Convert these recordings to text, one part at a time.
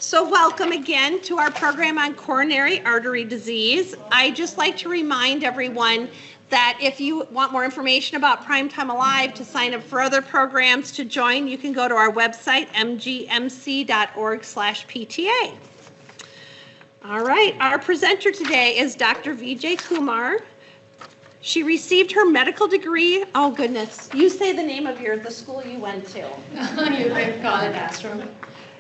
So welcome again to our program on coronary artery disease. I'd just like to remind everyone that if you want more information about Primetime Alive, to sign up for other programs, to join, you can go to our website, mgmc.org/PTA. All right, our presenter today is Dr. Vijay Kumar. She received her medical degree. Oh goodness, you say the name of the school you went to. You can call it Ashram.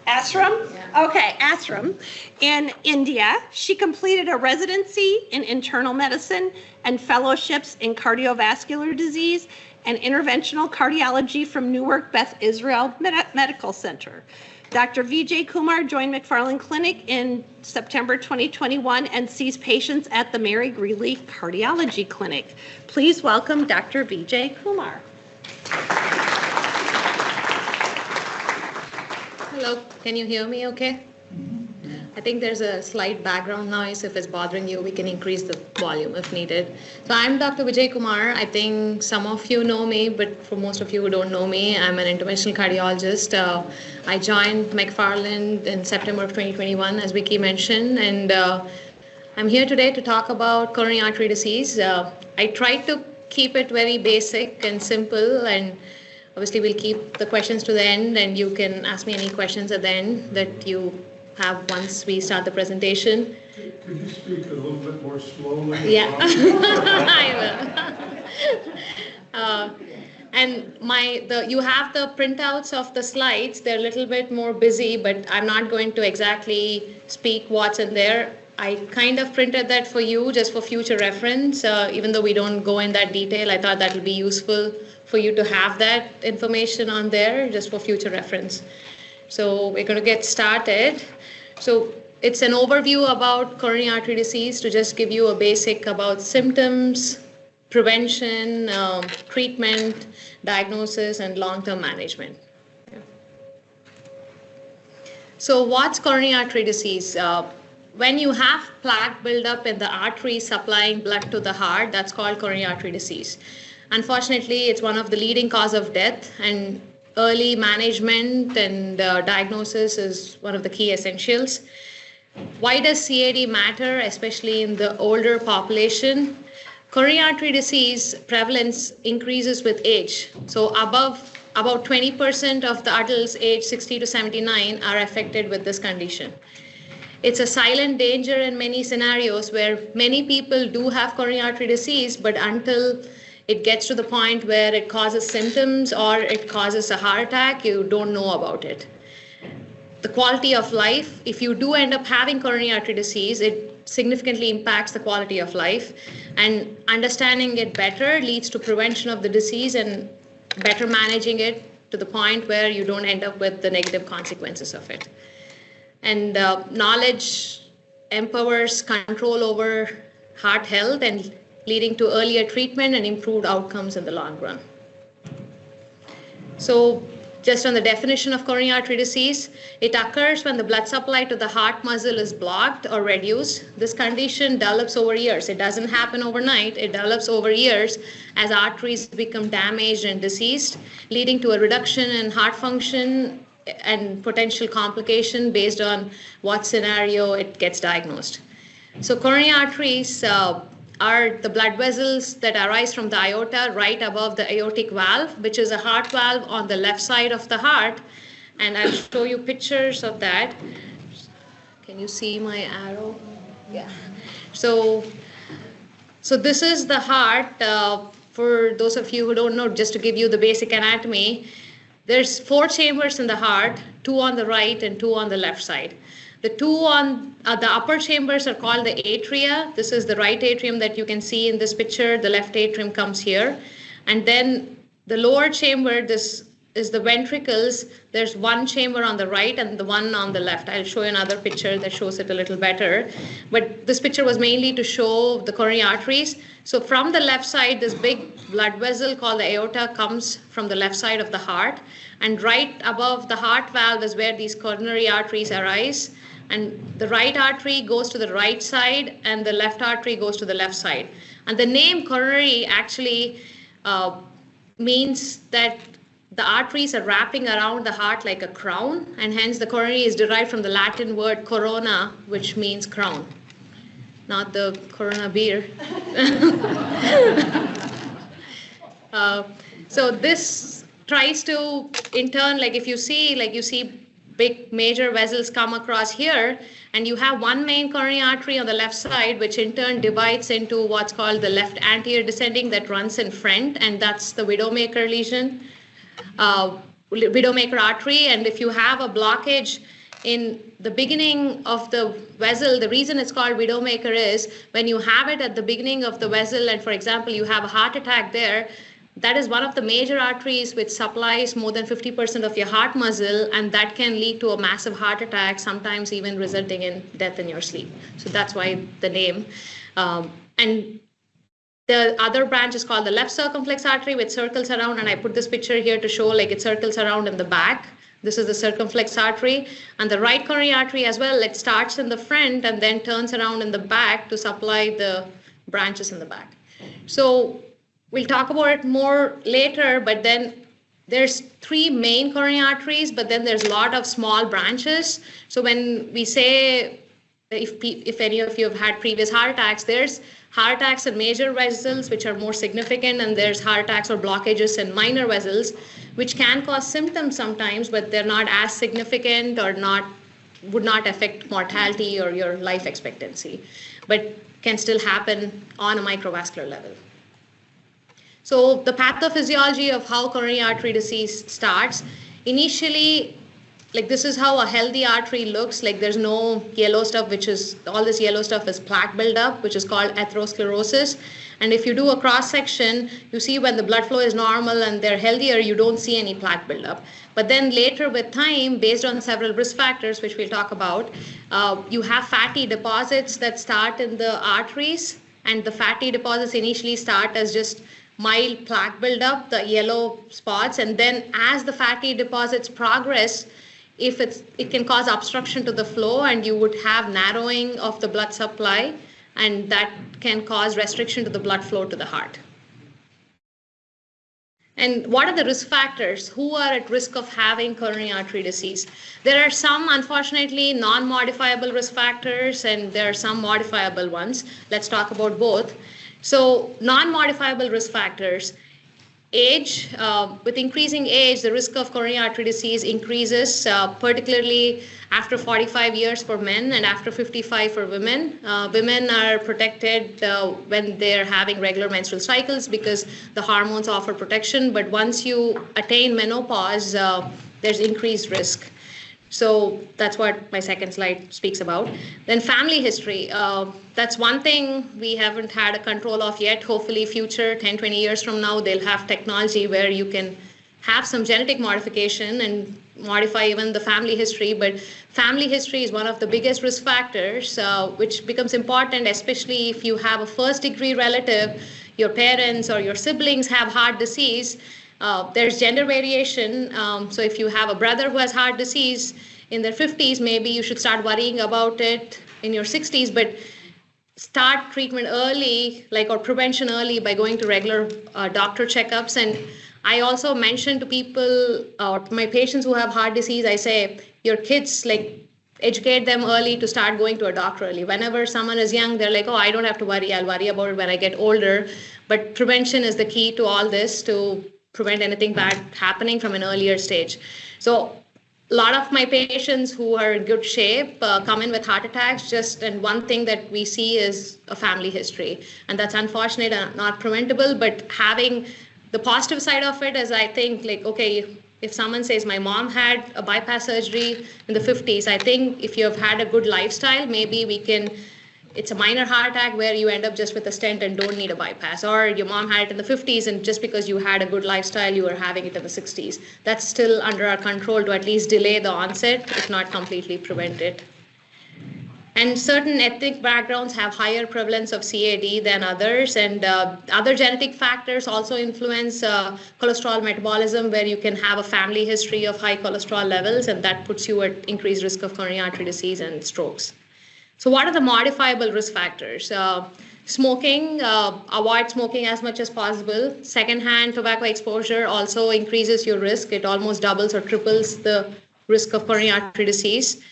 Ashram? Yeah. Okay, Ashram. In India, she completed a residency in internal medicine and fellowships in cardiovascular disease and interventional cardiology from Newark Beth Israel Medical Center. Dr. Vijay Kumar joined McFarland Clinic in September 2021 and sees patients at the Mary Greeley Cardiology Clinic. Please welcome Dr. Vijay Kumar. Hello, can you hear me okay? I think there's a slight background noise. If it's bothering you, we can increase the volume if needed. So I'm Dr. Vijay Kumar. I think some of you know me, but for most of you who don't know me, I'm an interventional cardiologist. I joined McFarland in September of 2021, as Vicky mentioned, and I'm here today to talk about coronary artery disease. I tried to keep it very basic and simple, and obviously we'll keep the questions to the end, and you can ask me any questions at the end that you have once we start the presentation. Could you speak a little bit more slowly? Yeah, I will. And you have the printouts of the slides. They're a little bit more busy, but I'm not going to exactly speak what's in there. I kind of printed that for you just for future reference. Even though we don't go in that detail, I thought that would be useful for you to have that information on there just for future reference. So we're going to get started. So it's an overview about coronary artery disease to just give you a basic about symptoms, prevention, treatment, diagnosis, and long-term management. So what's coronary artery disease? When you have plaque buildup in the artery supplying blood to the heart, that's called coronary artery disease. Unfortunately, it's one of the leading cause of death, and early management and diagnosis is one of the key essentials. Why does CAD matter, especially in the older population? Coronary artery disease prevalence increases with age. So about 20% of the adults aged 60 to 79 are affected with this condition. It's a silent danger in many scenarios where many people do have coronary artery disease, but until it gets to the point where it causes symptoms or it causes a heart attack, you don't know about it. The quality of life, if you do end up having coronary artery disease, it significantly impacts the quality of life, and understanding it better leads to prevention of the disease and better managing it to the point where you don't end up with the negative consequences of it. And knowledge empowers control over heart health and leading to earlier treatment and improved outcomes in the long run. So just on the definition of coronary artery disease, it occurs when the blood supply to the heart muscle is blocked or reduced. This condition develops over years. It doesn't happen overnight. It develops over years as arteries become damaged and diseased, leading to a reduction in heart function and potential complication based on what scenario it gets diagnosed. So coronary arteries are the blood vessels that arise from the aorta right above the aortic valve, which is a heart valve on the left side of the heart. And I'll show you pictures of that. Can you see my arrow? Yeah. So this is the heart. For those of you who don't know, just to give you the basic anatomy, there's 4 chambers in the heart, 2 on the right and 2 on the left side. The 2 on the upper chambers are called the atria. This is the right atrium that you can see in this picture. The left atrium comes here. And then the lower chamber, this is the ventricles. There's 1 chamber on the right and the 1 on the left. I'll show you another picture that shows it a little better. But this picture was mainly to show the coronary arteries. So from the left side, this big blood vessel called the aorta comes from the left side of the heart. And right above the heart valve is where these coronary arteries arise. And the right artery goes to the right side and the left artery goes to the left side. And the name coronary actually means that the arteries are wrapping around the heart like a crown, and hence the coronary is derived from the Latin word corona, which means crown, not the Corona beer. So this tries to, in turn, like if you see big major vessels come across here, and you have one main coronary artery on the left side, which in turn divides into what's called the left anterior descending that runs in front, and that's the widowmaker lesion, widowmaker artery. And if you have a blockage in the beginning of the vessel, the reason it's called widowmaker is when you have it at the beginning of the vessel, and for example, you have a heart attack there, that is one of the major arteries which supplies more than 50% of your heart muscle, and that can lead to a massive heart attack, sometimes even resulting in death in your sleep. So that's why the name. And the other branch is called the left circumflex artery, which circles around, and I put this picture here to show like it circles around in the back. This is the circumflex artery, and the right coronary artery as well. It starts in the front and then turns around in the back to supply the branches in the back. So we'll talk about it more later, but then there's 3 main coronary arteries, but then there's a lot of small branches. So when we say, if any of you have had previous heart attacks, there's heart attacks in major vessels, which are more significant, and there's heart attacks or blockages in minor vessels, which can cause symptoms sometimes, but they're not as significant or would not affect mortality or your life expectancy, but can still happen on a microvascular level. So the pathophysiology of how coronary artery disease starts, initially, like this is how a healthy artery looks. Like there's no yellow stuff, which is, all this yellow stuff is plaque buildup, which is called atherosclerosis. And if you do a cross section, you see when the blood flow is normal and they're healthier, you don't see any plaque buildup. But then later with time, based on several risk factors, which we'll talk about, you have fatty deposits that start in the arteries, and the fatty deposits initially start as just mild plaque buildup, the yellow spots, and then as the fatty deposits progress, it can cause obstruction to the flow, and you would have narrowing of the blood supply, and that can cause restriction to the blood flow to the heart. And what are the risk factors? Who are at risk of having coronary artery disease? There are some, unfortunately, non-modifiable risk factors, and there are some modifiable ones. Let's talk about both. So non-modifiable risk factors, age, with increasing age, the risk of coronary artery disease increases, particularly after 45 years for men and after 55 for women. Women are protected when they're having regular menstrual cycles because the hormones offer protection, but once you attain menopause, there's increased risk. So that's what my second slide speaks about. Then family history. That's one thing we haven't had a control of yet. Hopefully future 10, 20 years from now, they'll have technology where you can have some genetic modification and modify even the family history. But family history is one of the biggest risk factors, which becomes important, especially if you have a first-degree relative, your parents or your siblings have heart disease. There's gender variation. So if you have a brother who has heart disease in their 50s, maybe you should start worrying about it in your 60s, but start treatment early, or prevention early by going to regular doctor checkups. And I also mention to people, or my patients who have heart disease, I say, your kids, educate them early to start going to a doctor early. Whenever someone is young, they're like, oh, I don't have to worry. I'll worry about it when I get older. But prevention is the key to all this, to prevent anything bad happening from an earlier stage. So a lot of my patients who are in good shape come in with heart attacks, and one thing that we see is a family history. And that's unfortunate and not preventable, but having the positive side of it is, I think, okay, if someone says my mom had a bypass surgery in the 50s, I think if you have had a good lifestyle, maybe it's a minor heart attack where you end up just with a stent and don't need a bypass. Or your mom had it in the 50s, and just because you had a good lifestyle, you were having it in the 60s. That's still under our control to at least delay the onset, if not completely prevent it. And certain ethnic backgrounds have higher prevalence of CAD than others, and other genetic factors also influence cholesterol metabolism, where you can have a family history of high cholesterol levels, and that puts you at increased risk of coronary artery disease and strokes. So what are the modifiable risk factors? Smoking, avoid smoking as much as possible. Secondhand tobacco exposure also increases your risk. It almost doubles or triples the risk of coronary artery disease.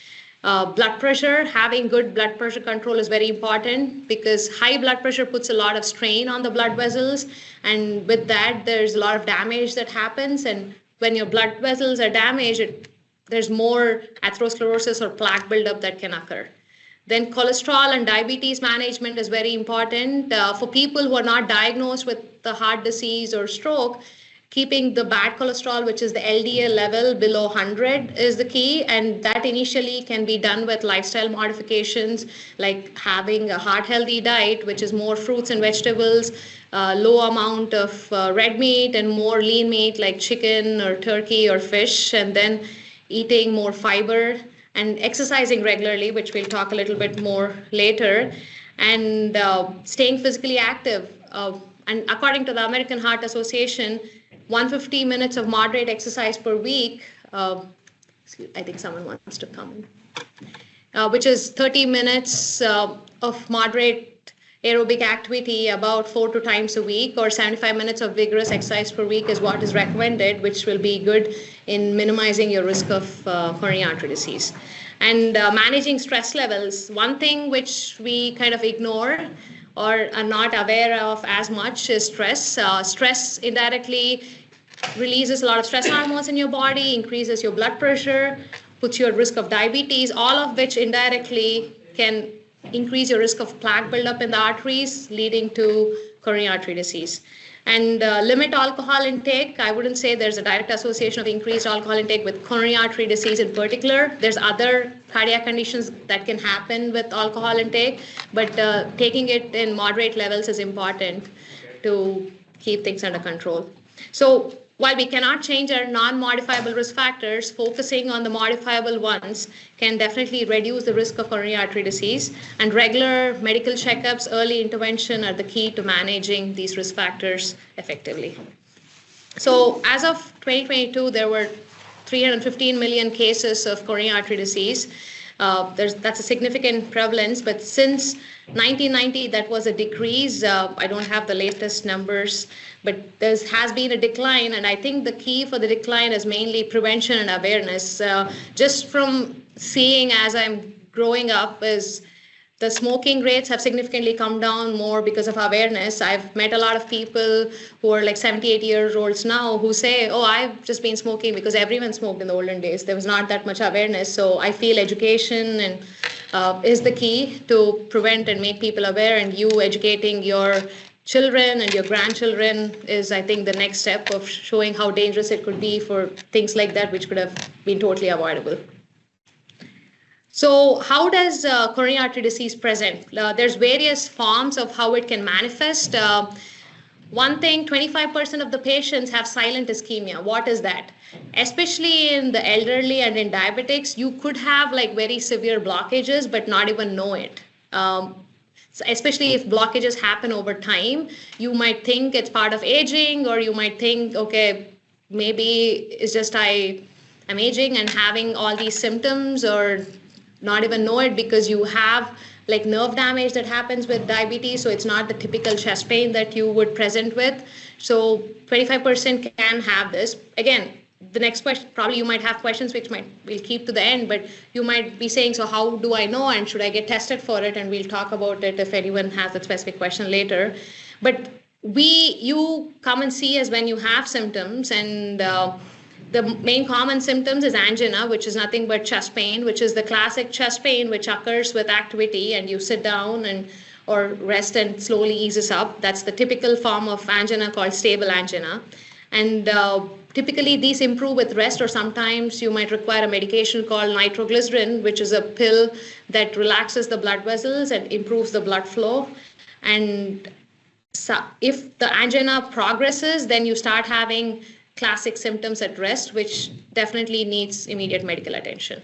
Blood pressure, having good blood pressure control is very important because high blood pressure puts a lot of strain on the blood vessels. And with that, there's a lot of damage that happens. And when your blood vessels are damaged, there's more atherosclerosis or plaque buildup that can occur. Then cholesterol and diabetes management is very important. For people who are not diagnosed with the heart disease or stroke, keeping the bad cholesterol, which is the LDL level, below 100 is the key. And that initially can be done with lifestyle modifications, like having a heart-healthy diet, which is more fruits and vegetables, low amount of red meat and more lean meat like chicken or turkey or fish, and then eating more fiber and exercising regularly, which we'll talk a little bit more later, and staying physically active. And according to the American Heart Association, 150 minutes of moderate exercise per week, I think someone wants to come in, which is 30 minutes of moderate aerobic activity about 4 times a week, or 75 minutes of vigorous exercise per week is what is recommended, which will be good in minimizing your risk of coronary artery disease. And managing stress levels, one thing which we kind of ignore or are not aware of as much is stress. Stress indirectly releases a lot of stress hormones in your body, increases your blood pressure, puts you at risk of diabetes, all of which indirectly can increase your risk of plaque buildup in the arteries, leading to coronary artery disease. And limit alcohol intake. I wouldn't say there's a direct association of increased alcohol intake with coronary artery disease in particular. There's other cardiac conditions that can happen with alcohol intake, but taking it in moderate levels is important to keep things under control. So while we cannot change our non-modifiable risk factors, focusing on the modifiable ones can definitely reduce the risk of coronary artery disease. And regular medical checkups, early intervention are the key to managing these risk factors effectively. So as of 2022, there were 315 million cases of coronary artery disease. That's a significant prevalence, but since 1990, that was a decrease. I don't have the latest numbers, but there has been a decline, and I think the key for the decline is mainly prevention and awareness. Just from seeing as I'm growing up is the smoking rates have significantly come down more because of awareness. I've met a lot of people who are like 78 years old now who say, oh, I've just been smoking because everyone smoked in the olden days. There was not that much awareness. So I feel education and is the key to prevent and make people aware, and you educating your children and your grandchildren is, I think, the next step of showing how dangerous it could be for things like that, which could have been totally avoidable. So how does coronary artery disease present? There's various forms of how it can manifest. One thing, 25% of the patients have silent ischemia. What is that? Especially in the elderly and in diabetics, you could have like very severe blockages but not even know it. So especially if blockages happen over time, you might think it's part of aging, or you might think, okay, maybe it's just I'm aging and having all these symptoms, or not even know it because you have like nerve damage that happens with diabetes. So it's not the typical chest pain that you would present with. So 25% can have this. Again, the next question, probably you might have questions which we'll keep to the end, but you might be saying, so how do I know, and should I get tested for it? And we'll talk about it if anyone has a specific question later. But you come and see us when you have symptoms, and the main common symptoms is angina, which is nothing but chest pain, which is the classic chest pain which occurs with activity, and you sit down or rest and slowly eases up. That's the typical form of angina called stable angina. And typically these improve with rest, or sometimes you might require a medication called nitroglycerin, which is a pill that relaxes the blood vessels and improves the blood flow. And so if the angina progresses, then you start having classic symptoms at rest, which definitely needs immediate medical attention.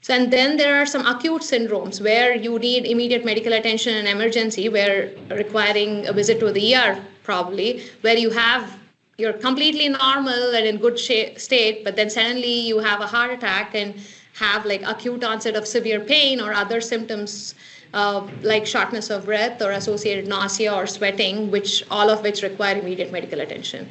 So, and then there are some acute syndromes where you need immediate medical attention and emergency, where requiring a visit to the ER probably, where you're completely normal and in good state, but then suddenly you have a heart attack, and have like acute onset of severe pain or other symptoms like shortness of breath or associated nausea or sweating, all of which require immediate medical attention.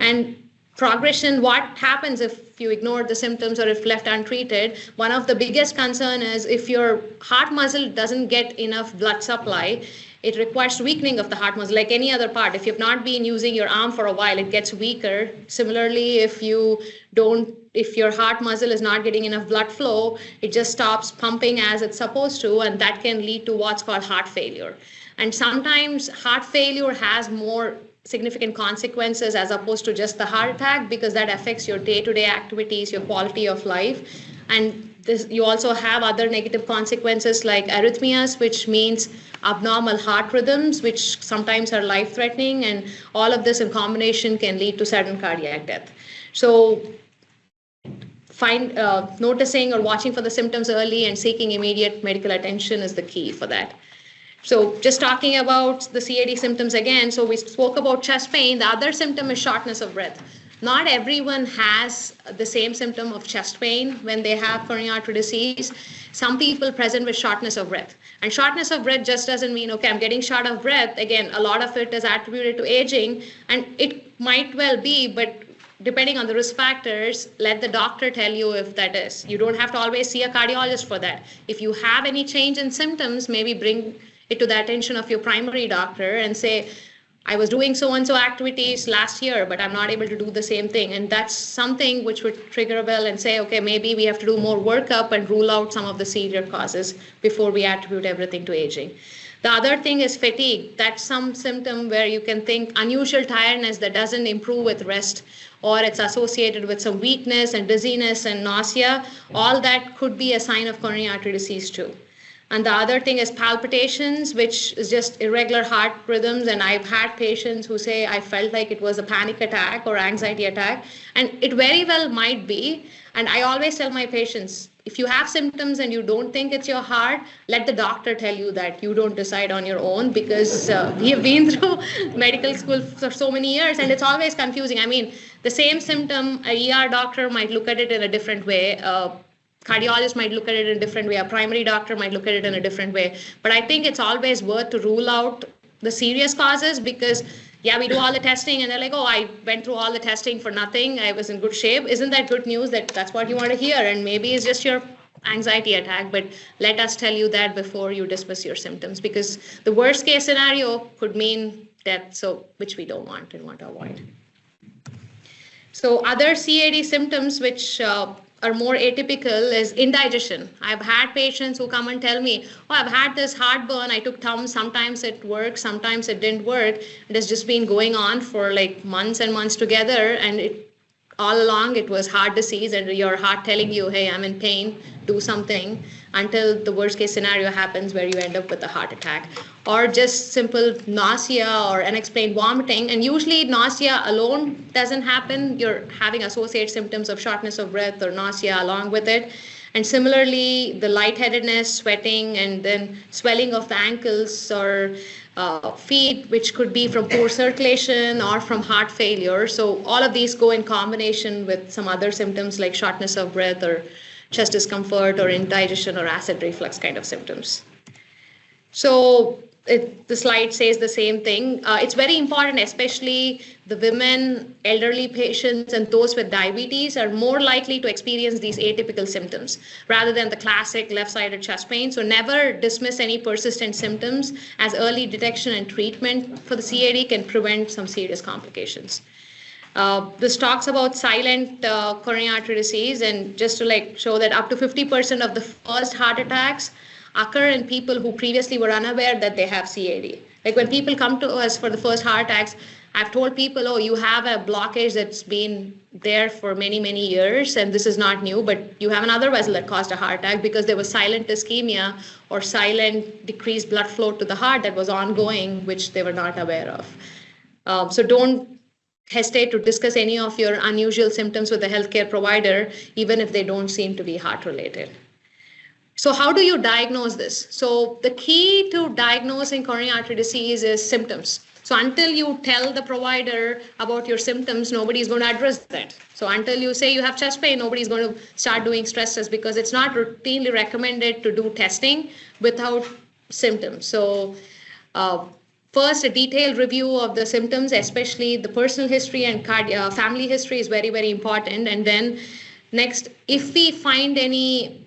And progression, what happens if you ignore the symptoms or if left untreated? One of the biggest concern is if your heart muscle doesn't get enough blood supply, it requires weakening of the heart muscle like any other part. If you've not been using your arm for a while, it gets weaker. Similarly, if your heart muscle is not getting enough blood flow, it just stops pumping as it's supposed to, and that can lead to what's called heart failure. And sometimes heart failure has more significant consequences as opposed to just the heart attack, because that affects your day-to-day activities, your quality of life. And you also have other negative consequences like arrhythmias, which means abnormal heart rhythms, which sometimes are life-threatening, and all of this in combination can lead to sudden cardiac death. So noticing or watching for the symptoms early and seeking immediate medical attention is the key for that. So just talking about the CAD symptoms again, so we spoke about chest pain. The other symptom is shortness of breath. Not everyone has the same symptom of chest pain when they have coronary artery disease. Some people present with shortness of breath. And shortness of breath just doesn't mean, okay, I'm getting short of breath. Again, a lot of it is attributed to aging, and it might well be, but depending on the risk factors, let the doctor tell you if that is. You don't have to always see a cardiologist for that. If you have any change in symptoms, maybe bring it to the attention of your primary doctor and say, I was doing so-and-so activities last year, but I'm not able to do the same thing. And that's something which would trigger a bell and say, okay, maybe we have to do more workup and rule out some of the severe causes before we attribute everything to aging. The other thing is fatigue. That's some symptom where you can think unusual tiredness that doesn't improve with rest, or it's associated with some weakness and dizziness and nausea. All that could be a sign of coronary artery disease too. And the other thing is palpitations, which is just irregular heart rhythms. And I've had patients who say, I felt like it was a panic attack or anxiety attack. And it very well might be. And I always tell my patients, if you have symptoms and you don't think it's your heart, let the doctor tell you that. You don't decide on your own, because we have been through medical school for so many years and it's always confusing. I mean, the same symptom, a ER doctor might look at it in a different way. Cardiologist might look at it in a different way. A primary doctor might look at it in a different way. But I think it's always worth to rule out the serious causes, because yeah, we do all the testing and they're like, oh, I went through all the testing for nothing. I was in good shape. Isn't that good news that that's what you want to hear? And maybe it's just your anxiety attack, but let us tell you that before you dismiss your symptoms, because the worst case scenario could mean death, so which we don't want and want to avoid. So other CAD symptoms which are more atypical is indigestion. I've had patients who come and tell me, oh, I've had this heartburn. I took Tums. Sometimes it worked, sometimes it didn't work. It has just been going on for like months and months together. And all along it was heart disease and your heart telling you, hey, I'm in pain, do something, until the worst case scenario happens where you end up with a heart attack. Or just simple nausea or unexplained vomiting. And usually nausea alone doesn't happen. You're having associated symptoms of shortness of breath or nausea along with it. And similarly, the lightheadedness, sweating, and then swelling of the ankles or feet, which could be from poor circulation or from heart failure. So all of these go in combination with some other symptoms like shortness of breath or chest discomfort or indigestion or acid reflux kind of symptoms. So the slide says the same thing. It's very important, especially the women, elderly patients, and those with diabetes are more likely to experience these atypical symptoms rather than the classic left-sided chest pain. So never dismiss any persistent symptoms, as early detection and treatment for the CAD can prevent some serious complications. This talks about silent coronary artery disease, and just to show that up to 50% of the first heart attacks occur in people who previously were unaware that they have CAD. Like when people come to us for the first heart attacks, I've told people, oh, you have a blockage that's been there for many, many years, and this is not new, but you have another vessel that caused a heart attack because there was silent ischemia or silent decreased blood flow to the heart that was ongoing, which they were not aware of. So don't hesitate to discuss any of your unusual symptoms with a healthcare provider, even if they don't seem to be heart related. So how do you diagnose this? So the key to diagnosing coronary artery disease is symptoms. So until you tell the provider about your symptoms, nobody's going to address that. So until you say you have chest pain, nobody's going to start doing stress tests because it's not routinely recommended to do testing without symptoms. So first, a detailed review of the symptoms, especially the personal history and family history is very, very important. And then next, if we find any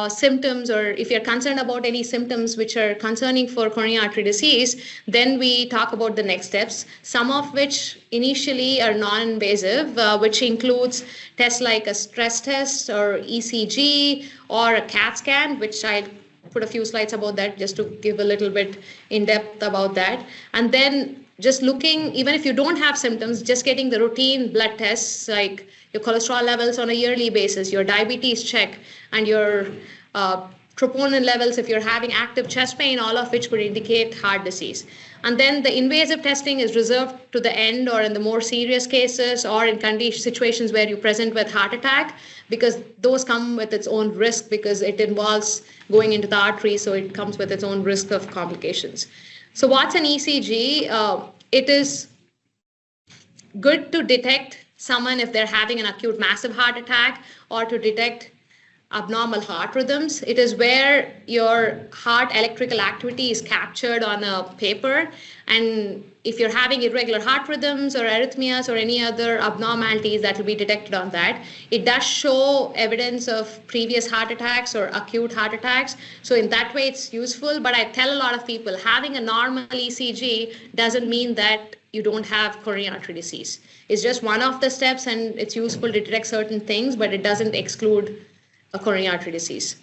symptoms, or if you're concerned about any symptoms which are concerning for coronary artery disease, then we talk about the next steps, some of which initially are non-invasive, which includes tests like a stress test or ECG or a CAT scan, which I'll put a few slides about that just to give a little bit in depth about that. And then just looking, even if you don't have symptoms, just getting the routine blood tests like your cholesterol levels on a yearly basis, your diabetes check, and your troponin levels if you're having active chest pain, all of which could indicate heart disease. And then the invasive testing is reserved to the end or in the more serious cases or in situations where you present with heart attack, because those come with its own risk because it involves going into the artery, so it comes with its own risk of complications. So what's an ECG? It is good to detect someone if they're having an acute massive heart attack or to detect abnormal heart rhythms. It is where your heart electrical activity is captured on a paper, and if you're having irregular heart rhythms or arrhythmias or any other abnormalities, that will be detected on that. It does show evidence of previous heart attacks or acute heart attacks, so in that way it's useful. But I tell a lot of people having a normal ECG doesn't mean that you don't have coronary artery disease. It's just one of the steps, and it's useful to detect certain things, but it doesn't exclude a coronary artery disease.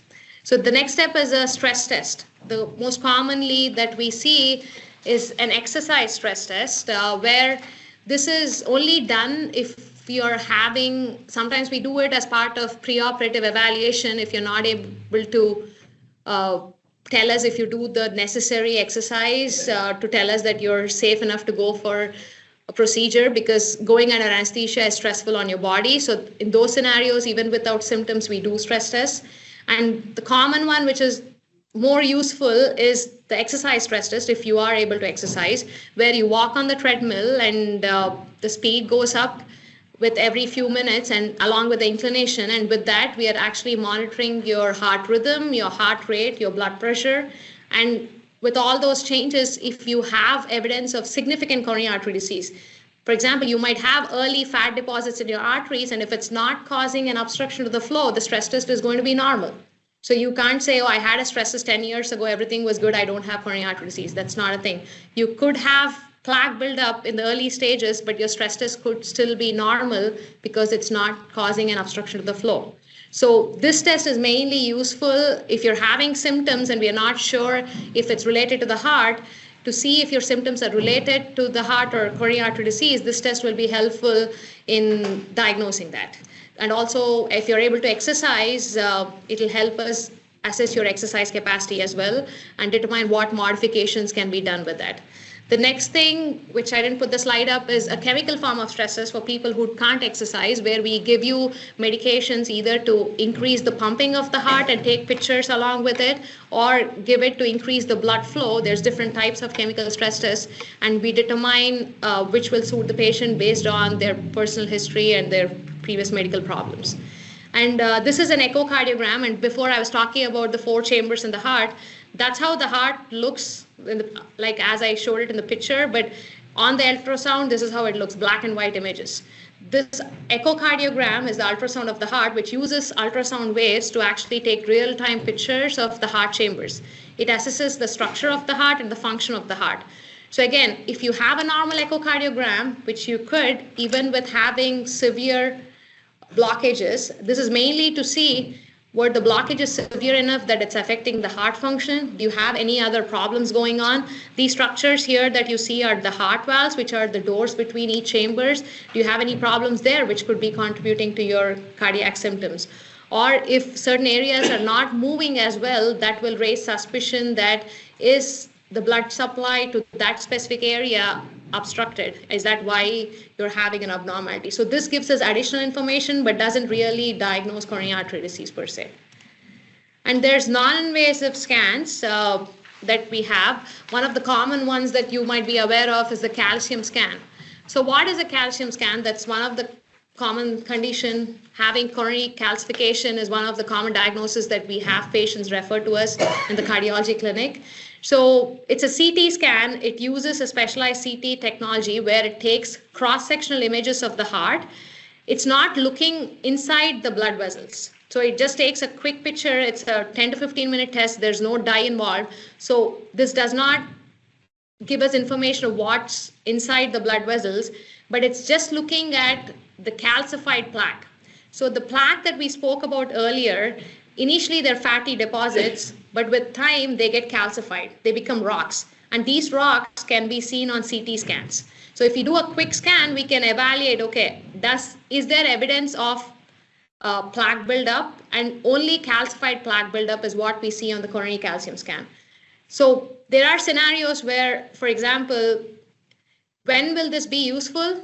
So the next step is a stress test. The most commonly that we see is an exercise stress test, where this is only done if you're having, sometimes we do it as part of preoperative evaluation if you're not able to tell us if you do the necessary exercise to tell us that you're safe enough to go for a procedure, because going under anesthesia is stressful on your body. So in those scenarios, even without symptoms, we do stress tests. And the common one, which is more useful, is the exercise stress test if you are able to exercise, where you walk on the treadmill and the speed goes up with every few minutes and along with the inclination. And with that, we are actually monitoring your heart rhythm, your heart rate, your blood pressure. And with all those changes, if you have evidence of significant coronary artery disease, for example, you might have early fat deposits in your arteries, and if it's not causing an obstruction to the flow, the stress test is going to be normal. So you can't say, oh, I had a stress test 10 years ago, everything was good, I don't have coronary artery disease. That's not a thing. You could have plaque buildup in the early stages, but your stress test could still be normal because it's not causing an obstruction to the flow. So this test is mainly useful if you're having symptoms and we are not sure if it's related to the heart. To see if your symptoms are related to the heart or coronary artery disease, this test will be helpful in diagnosing that. And also, if you're able to exercise, it'll help us assess your exercise capacity as well and determine what modifications can be done with that. The next thing, which I didn't put the slide up, is a chemical form of stressors for people who can't exercise, where we give you medications either to increase the pumping of the heart and take pictures along with it, or give it to increase the blood flow. There's different types of chemical stress tests, and we determine which will suit the patient based on their personal history and their previous medical problems. And this is an echocardiogram, and before I was talking about the 4 chambers in the heart, that's how the heart looks, like as I showed it in the picture, but on the ultrasound, this is how it looks, black and white images. This echocardiogram is the ultrasound of the heart, which uses ultrasound waves to actually take real-time pictures of the heart chambers. It assesses the structure of the heart and the function of the heart. So again, if you have a normal echocardiogram, which you could, even with having severe blockages, this is mainly to see were the blockage is severe enough that it's affecting the heart function. Do you have any other problems going on? These structures here that you see are the heart valves, which are the doors between each chambers. Do you have any problems there which could be contributing to your cardiac symptoms? Or if certain areas are not moving as well, that will raise suspicion that is the blood supply to that specific area obstructed? Is that why you're having an abnormality? So this gives us additional information, but doesn't really diagnose coronary artery disease per se. And there's non-invasive scans. that we have. One of the common ones that you might be aware of is the calcium scan. So what is a calcium scan? That's one of the common condition. Having coronary calcification is one of the common diagnoses that we have patients refer to us in the cardiology clinic. So it's a CT scan. It uses a specialized CT technology where it takes cross-sectional images of the heart. It's not looking inside the blood vessels. So it just takes a quick picture. It's a 10 to 15 minute test. There's no dye involved. So this does not give us information of what's inside the blood vessels, but it's just looking at the calcified plaque. So the plaque that we spoke about earlier, initially they're fatty deposits, but with time they get calcified. They become rocks. And these rocks can be seen on CT scans. So if you do a quick scan, we can evaluate, okay, is there evidence of plaque buildup? And only calcified plaque buildup is what we see on the coronary calcium scan. So there are scenarios where, for example, when will this be useful?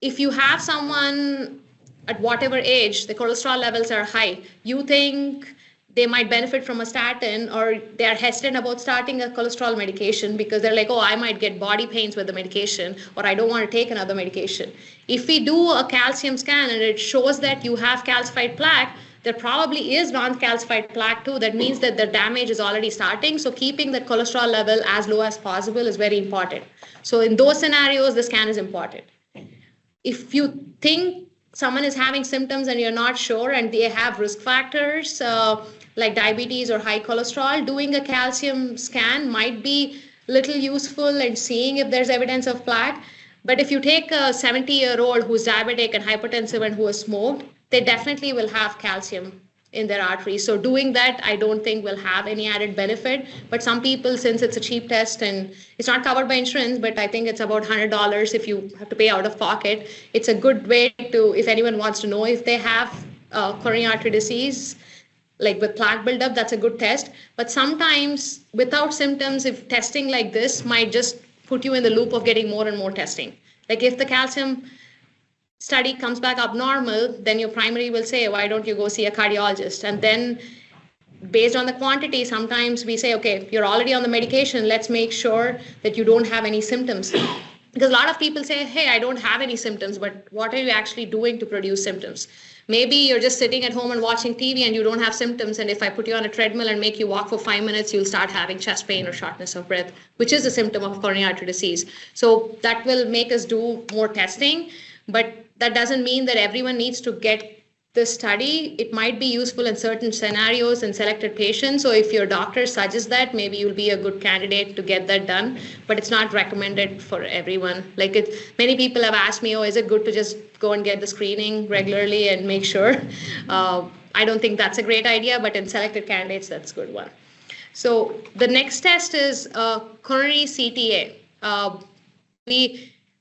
If you have someone at whatever age, the cholesterol levels are high, you think they might benefit from a statin, or they're hesitant about starting a cholesterol medication because they're like, oh, I might get body pains with the medication, or I don't want to take another medication. If we do a calcium scan and it shows that you have calcified plaque, there probably is non-calcified plaque too. That means that the damage is already starting. So keeping that cholesterol level as low as possible is very important. So in those scenarios, the scan is important. If you think someone is having symptoms and you're not sure and they have risk factors like diabetes or high cholesterol, doing a calcium scan might be little useful and seeing if there's evidence of plaque. But if you take a 70-year-old who's diabetic and hypertensive and who has smoked, they definitely will have calcium in their arteries. So doing that, I don't think will have any added benefit. But some people, since it's a cheap test and it's not covered by insurance, but I think it's about $100 if you have to pay out of pocket. It's a good way to, if anyone wants to know if they have coronary artery disease, like with plaque buildup, that's a good test. But sometimes without symptoms, if testing like this might just put you in the loop of getting more and more testing. Like if the calcium study comes back abnormal, then your primary will say, why don't you go see a cardiologist? And then based on the quantity, sometimes we say, okay, you're already on the medication. Let's make sure that you don't have any symptoms. Because a lot of people say, hey, I don't have any symptoms, but what are you actually doing to produce symptoms? Maybe you're just sitting at home and watching TV and you don't have symptoms. And if I put you on a treadmill and make you walk for 5 minutes, you'll start having chest pain or shortness of breath, which is a symptom of coronary artery disease. So that will make us do more testing. But that doesn't mean that everyone needs to get this study. It might be useful in certain scenarios and selected patients. So if your doctor suggests that, maybe you'll be a good candidate to get that done. But it's not recommended for everyone. Like many people have asked me, oh, is it good to just go and get the screening regularly and make sure? I don't think that's a great idea, but in selected candidates, that's a good one. So the next test is coronary CTA.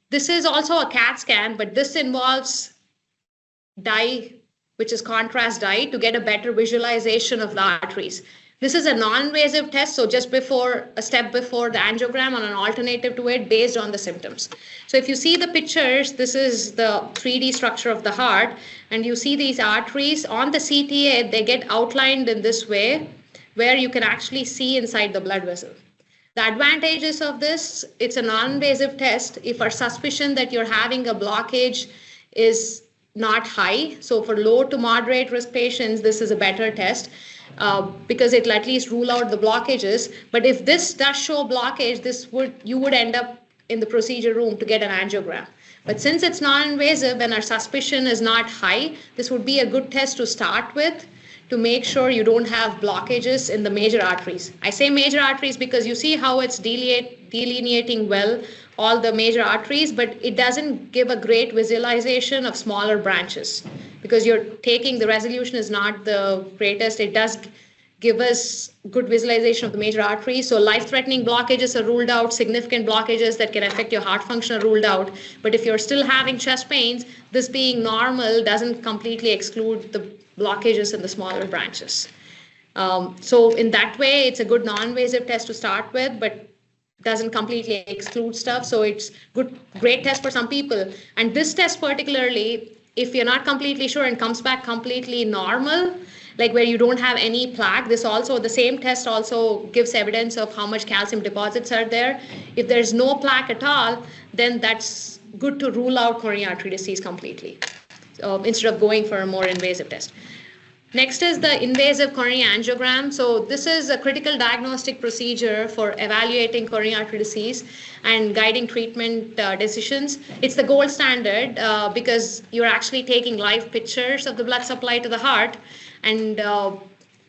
This is also a CAT scan, but this involves dye, which is contrast dye, to get a better visualization of the arteries. This is a non-invasive test, so just a step before the angiogram, on an alternative to it based on the symptoms. So if you see the pictures, this is the 3D structure of the heart, and you see these arteries on the CTA, they get outlined in this way, where you can actually see inside the blood vessel. The advantages of this, it's a non-invasive test. If our suspicion that you're having a blockage is not high, so for low to moderate risk patients, this is a better test because it'll at least rule out the blockages. But if this does show blockage, you would end up in the procedure room to get an angiogram. But since it's non-invasive and our suspicion is not high, this would be a good test to start with, to make sure you don't have blockages in the major arteries. I say major arteries because you see how it's delineating well all the major arteries, but it doesn't give a great visualization of smaller branches because the resolution is not the greatest. It does give us good visualization of the major arteries. So life-threatening blockages are ruled out, significant blockages that can affect your heart function are ruled out. But if you're still having chest pains, this being normal doesn't completely exclude the blockages in the smaller branches. So in that way, it's a good non-invasive test to start with, but doesn't completely exclude stuff. So it's great test for some people. And this test particularly, if you're not completely sure and comes back completely normal, like where you don't have any plaque. The same test also gives evidence of how much calcium deposits are there. If there's no plaque at all, then that's good to rule out coronary artery disease completely, instead of going for a more invasive test. Next is the invasive coronary angiogram. So this is a critical diagnostic procedure for evaluating coronary artery disease and guiding treatment decisions. It's the gold standard because you're actually taking live pictures of the blood supply to the heart, and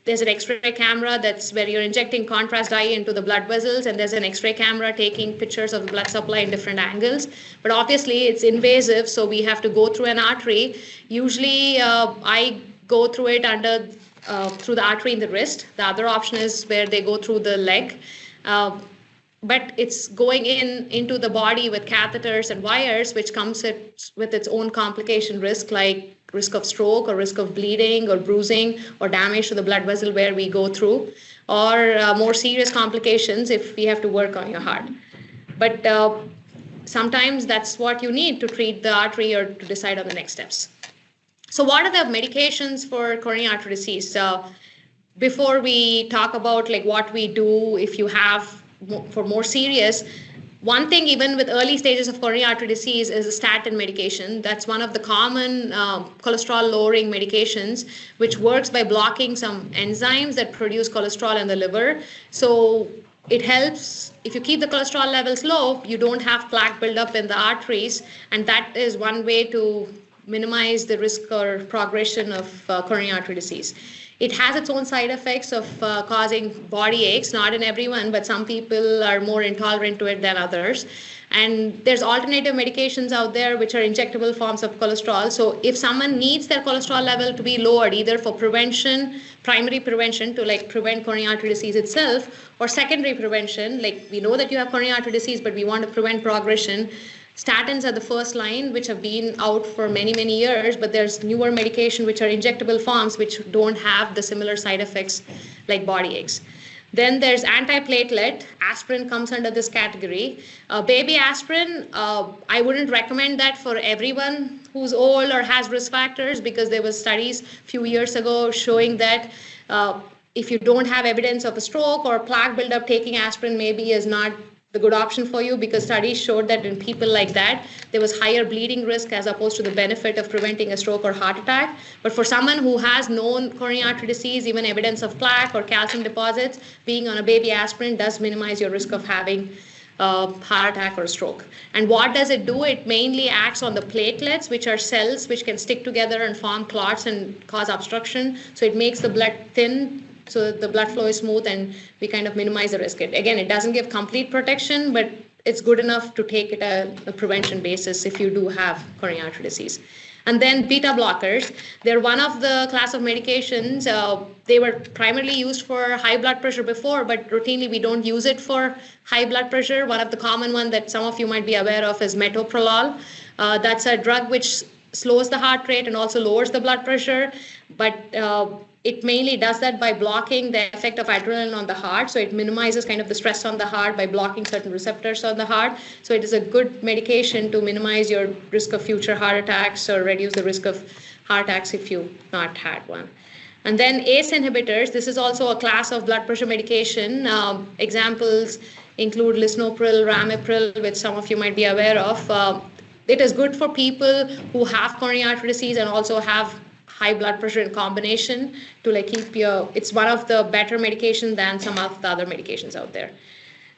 there's an X-ray camera that's where you're injecting contrast dye into the blood vessels, and there's an X-ray camera taking pictures of the blood supply in different angles. But obviously it's invasive, so we have to go through an artery. Usually I go through it through the artery in the wrist. The other option is where they go through the leg. But it's going into the body with catheters and wires, which comes with its own complication risk, like risk of stroke or risk of bleeding or bruising or damage to the blood vessel where we go through, or more serious complications if we have to work on your heart. But sometimes that's what you need to treat the artery or to decide on the next steps. So what are the medications for coronary artery disease? Before we talk about like what we do if you have for more serious, one thing even with early stages of coronary artery disease is a statin medication. That's one of the common cholesterol lowering medications, which works by blocking some enzymes that produce cholesterol in the liver. So it helps if you keep the cholesterol levels low, you don't have plaque buildup in the arteries, and that is one way to minimize the risk or progression of coronary artery disease. It has its own side effects of causing body aches, not in everyone, but some people are more intolerant to it than others. And there's alternative medications out there which are injectable forms of cholesterol. So if someone needs their cholesterol level to be lowered, either for prevention, primary prevention to like prevent coronary artery disease itself, or secondary prevention, like we know that you have coronary artery disease, but we want to prevent progression, statins are the first line, which have been out for many, many years, but there's newer medication which are injectable forms which don't have the similar side effects like body aches. Then there's antiplatelet. Aspirin comes under this category. Baby aspirin, I wouldn't recommend that for everyone who's old or has risk factors, because there were studies a few years ago showing that if you don't have evidence of a stroke or plaque buildup, taking aspirin maybe is not the good option for you, because studies showed that in people like that, there was higher bleeding risk as opposed to the benefit of preventing a stroke or heart attack. But for someone who has known coronary artery disease, even evidence of plaque or calcium deposits, being on a baby aspirin does minimize your risk of having a heart attack or a stroke. And what does it do? It mainly acts on the platelets, which are cells which can stick together and form clots and cause obstruction. So it makes the blood thin, so that the blood flow is smooth, and we kind of minimize the risk. Again, it doesn't give complete protection, but it's good enough to take it a prevention basis if you do have coronary artery disease. And then beta blockers, they're one of the class of medications. They were primarily used for high blood pressure before, but routinely we don't use it for high blood pressure. One of the common one that some of you might be aware of is metoprolol. That's a drug which slows the heart rate and also lowers the blood pressure, but it mainly does that by blocking the effect of adrenaline on the heart. So it minimizes kind of the stress on the heart by blocking certain receptors on the heart. So it is a good medication to minimize your risk of future heart attacks or reduce the risk of heart attacks if you've not had one. And then ACE inhibitors, this is also a class of blood pressure medication. Examples include lisinopril, ramipril, which some of you might be aware of. It is good for people who have coronary artery disease and also have high blood pressure in combination to like keep it's one of the better medications than some of the other medications out there.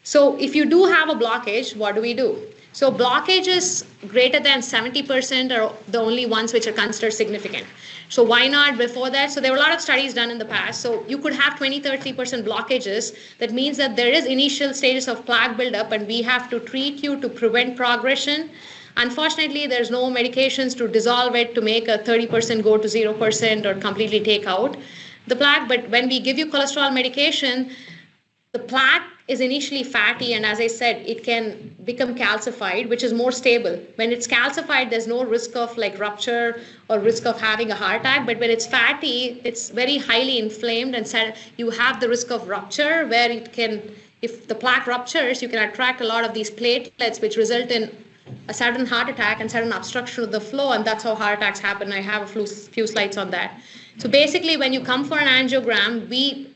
So if you do have a blockage, what do we do? So blockages greater than 70% are the only ones which are considered significant. So why not before that? So there were a lot of studies done in the past. So you could have 20-30% blockages. That means that there is initial stages of plaque buildup, and we have to treat you to prevent progression. Unfortunately, there's no medications to dissolve it to make a 30% go to 0% or completely take out the plaque. But when we give you cholesterol medication, the plaque is initially fatty, and as I said, it can become calcified, which is more stable. When it's calcified, there's no risk of like rupture or risk of having a heart attack. But when it's fatty, it's very highly inflamed, and you have the risk of rupture, where it can, if the plaque ruptures, you can attract a lot of these platelets, which result in a sudden heart attack and sudden obstruction of the flow, and that's how heart attacks happen. I have a few slides on that. So basically, when you come for an angiogram, we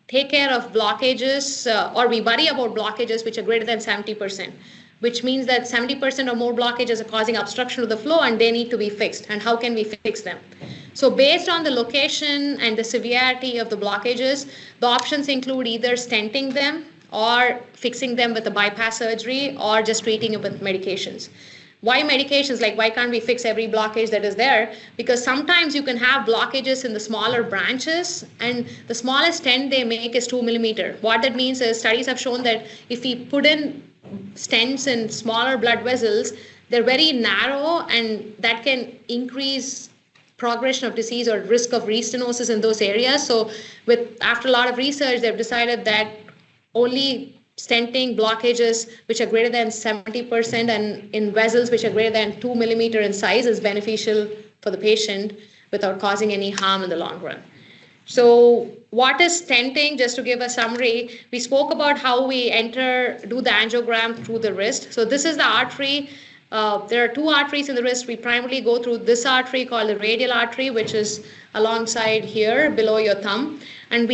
take care of blockages, or we worry about blockages which are greater than 70%, which means that 70% or more blockages are causing obstruction of the flow and they need to be fixed. And how can we fix them? So based on the location and the severity of the blockages, the options include either stenting them or fixing them with a bypass surgery or just treating it with medications. Why medications? Like, why can't we fix every blockage that is there? Because sometimes you can have blockages in the smaller branches, and the smallest stent they make is 2 millimeter. What that means is studies have shown that if we put in stents in smaller blood vessels, they're very narrow, and that can increase progression of disease or risk of restenosis in those areas. So after a lot of research, they've decided that only stenting blockages which are greater than 70% and in vessels which are greater than 2 millimeter in size is beneficial for the patient without causing any harm in the long run. So what is stenting? Just to give a summary, we spoke about how we do the angiogram through the wrist. So this is the artery. There are two arteries in the wrist. We primarily go through this artery called the radial artery, which is alongside here below your thumb. And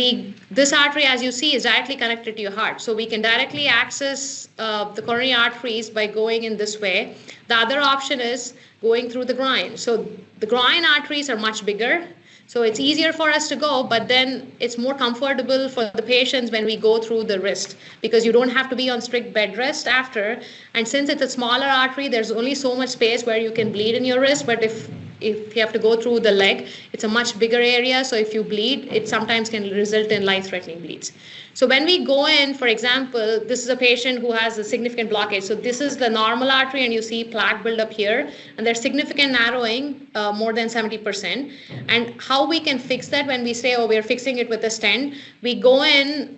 this artery, as you see, is directly connected to your heart. So we can directly access the coronary arteries by going in this way. The other option is going through the groin. So the groin arteries are much bigger. So it's easier for us to go, but then it's more comfortable for the patients when we go through the wrist, because you don't have to be on strict bed rest after. And since it's a smaller artery, there's only so much space where you can bleed in your wrist. But if you have to go through the leg, it's a much bigger area. So if you bleed, it sometimes can result in life-threatening bleeds. So when we go in, for example, this is a patient who has a significant blockage. So this is the normal artery, and you see plaque buildup here, and there's significant narrowing, more than 70%. And how we can fix that when we say, oh, we're fixing it with a stent, we go in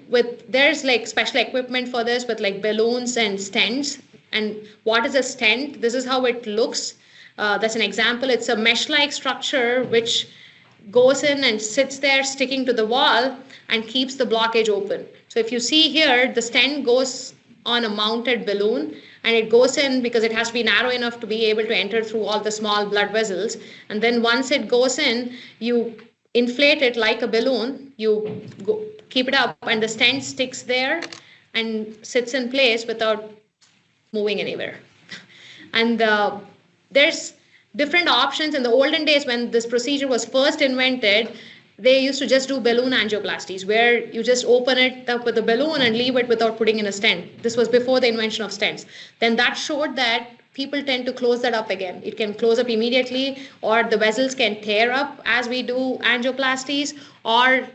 there's like special equipment for this with like balloons and stents. And what is a stent? This is how it looks. That's an example. It's a mesh-like structure which goes in and sits there sticking to the wall and keeps the blockage open. So if you see here, the stent goes on a mounted balloon, and it goes in because it has to be narrow enough to be able to enter through all the small blood vessels. And then once it goes in, you inflate it like a balloon, you keep it up, and the stent sticks there and sits in place without moving anywhere. And there's different options. In the olden days, when this procedure was first invented, they used to just do balloon angioplasties, where you just open it up with a balloon and leave it without putting in a stent. This was before the invention of stents. Then that showed that people tend to close that up again. It can close up immediately, or the vessels can tear up as we do angioplasties, or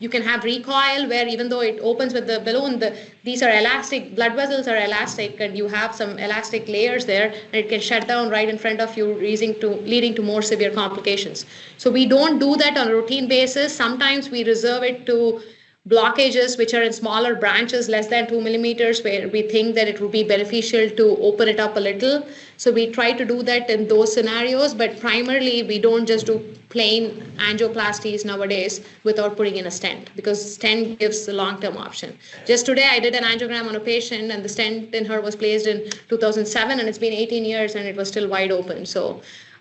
you can have recoil, where even though it opens with the balloon, these are elastic, blood vessels are elastic, and you have some elastic layers there, and it can shut down right in front of you, leading to more severe complications. So we don't do that on a routine basis. Sometimes we reserve it to blockages which are in smaller branches, less than 2 millimeters, where we think that it would be beneficial to open it up a little. So we try to do that in those scenarios, but primarily we don't just do plain angioplasties nowadays without putting in a stent, because stent gives the long-term option. Just today I did an angiogram on a patient, and the stent in her was placed in 2007, and it's been 18 years and it was still wide open.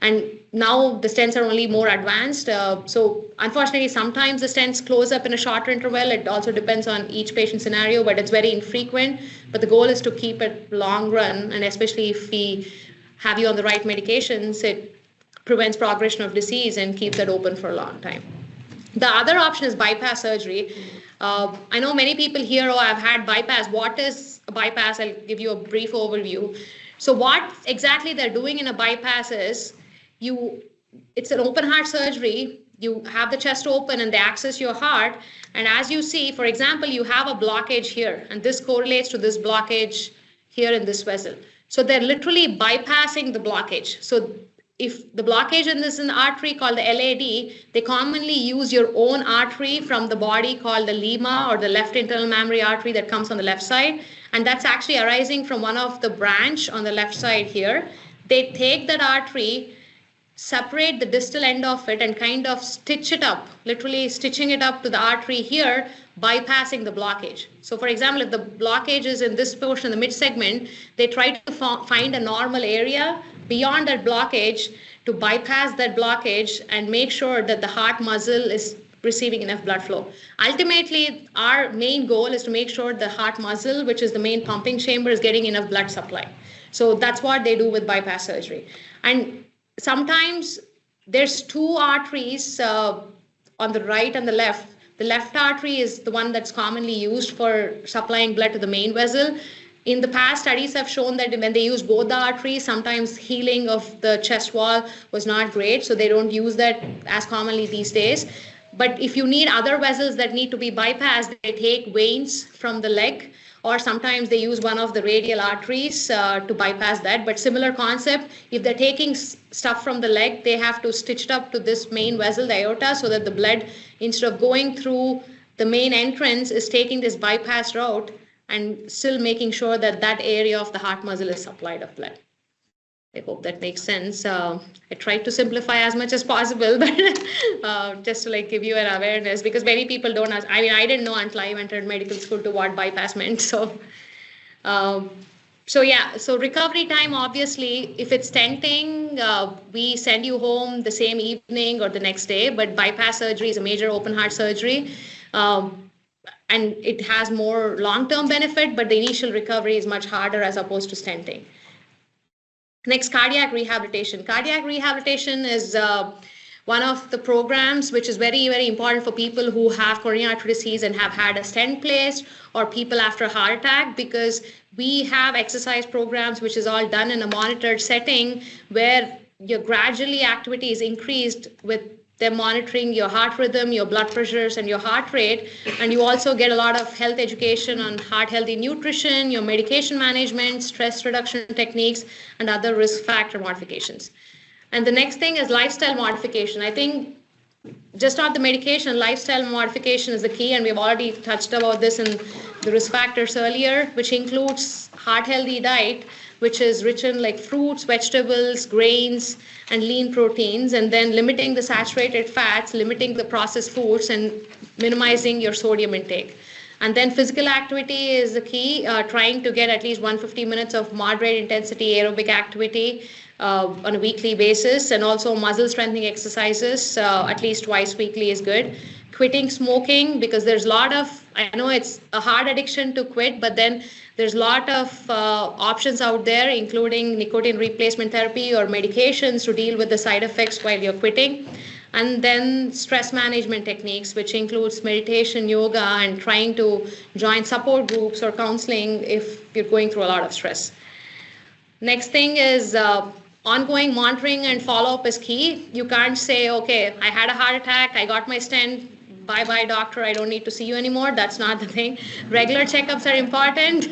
And now the stents are only more advanced. So unfortunately, sometimes the stents close up in a shorter interval. It also depends on each patient scenario, but it's very infrequent. But the goal is to keep it long run, and especially if we have you on the right medications, it prevents progression of disease and keeps that open for a long time. The other option is bypass surgery. I know many people here, oh, I've had bypass. What is a bypass? I'll give you a brief overview. So what exactly they're doing in a bypass is, it's an open heart surgery. You have the chest open and they access your heart. And as you see, for example, you have a blockage here, and this correlates to this blockage here in this vessel. So they're literally bypassing the blockage. So if the blockage in this is an artery called the LAD, they commonly use your own artery from the body called the lima, or the left internal mammary artery that comes on the left side. And that's actually arising from one of the branch on the left side here. They take that artery, separate the distal end of it, and kind of stitch it up, literally stitching it up to the artery here, bypassing the blockage. So for example, if the blockage is in this portion, the mid segment, they try to find a normal area beyond that blockage to bypass that blockage and make sure that the heart muscle is receiving enough blood flow. Ultimately, our main goal is to make sure the heart muscle, which is the main pumping chamber, is getting enough blood supply. So that's what they do with bypass surgery. And sometimes there's two arteries on the right and the left. The left artery is the one that's commonly used for supplying blood to the main vessel. In the past, studies have shown that when they use both the arteries, sometimes healing of the chest wall was not great, so they don't use that as commonly these days. But if you need other vessels that need to be bypassed, they take veins from the leg, or sometimes they use one of the radial arteries to bypass that. But similar concept, if they're taking stuff from the leg, they have to stitch it up to this main vessel, the aorta, so that the blood, instead of going through the main entrance, is taking this bypass route and still making sure that that area of the heart muscle is supplied of blood. I hope that makes sense. I tried to simplify as much as possible, but just to like give you an awareness, because many people don't ask. I mean, I didn't know until I entered medical school to what bypass meant. So recovery time, obviously, if it's stenting, we send you home the same evening or the next day, but bypass surgery is a major open heart surgery. And it has more long-term benefit, but the initial recovery is much harder as opposed to stenting. Next, cardiac rehabilitation. Cardiac rehabilitation is one of the programs which is very, very important for people who have coronary artery disease and have had a stent placed, or people after a heart attack, because we have exercise programs which is all done in a monitored setting where your gradually activity is increased with them monitoring your heart rhythm, your blood pressures, and your heart rate. And you also get a lot of health education on heart healthy nutrition, your medication management, stress reduction techniques, and other risk factor modifications. And the next thing is lifestyle modification. I think just not the medication, lifestyle modification is the key, and we've already touched about this in the risk factors earlier, which includes heart healthy diet, which is rich in like fruits, vegetables, grains, and lean proteins, and then limiting the saturated fats, limiting the processed foods, and minimizing your sodium intake. And then physical activity is the key, trying to get at least 150 minutes of moderate intensity aerobic activity on a weekly basis, and also muscle strengthening exercises at least twice weekly is good. Quitting smoking, because there's a lot of, I know it's a hard addiction to quit, but then there's a lot of options out there, including nicotine replacement therapy or medications to deal with the side effects while you're quitting. And then stress management techniques, which includes meditation, yoga, and trying to join support groups or counseling if you're going through a lot of stress. Next thing is ongoing monitoring and follow-up is key. You can't say, okay, I had a heart attack, I got my stent, bye-bye doctor, I don't need to see you anymore. That's not the thing. Regular checkups are important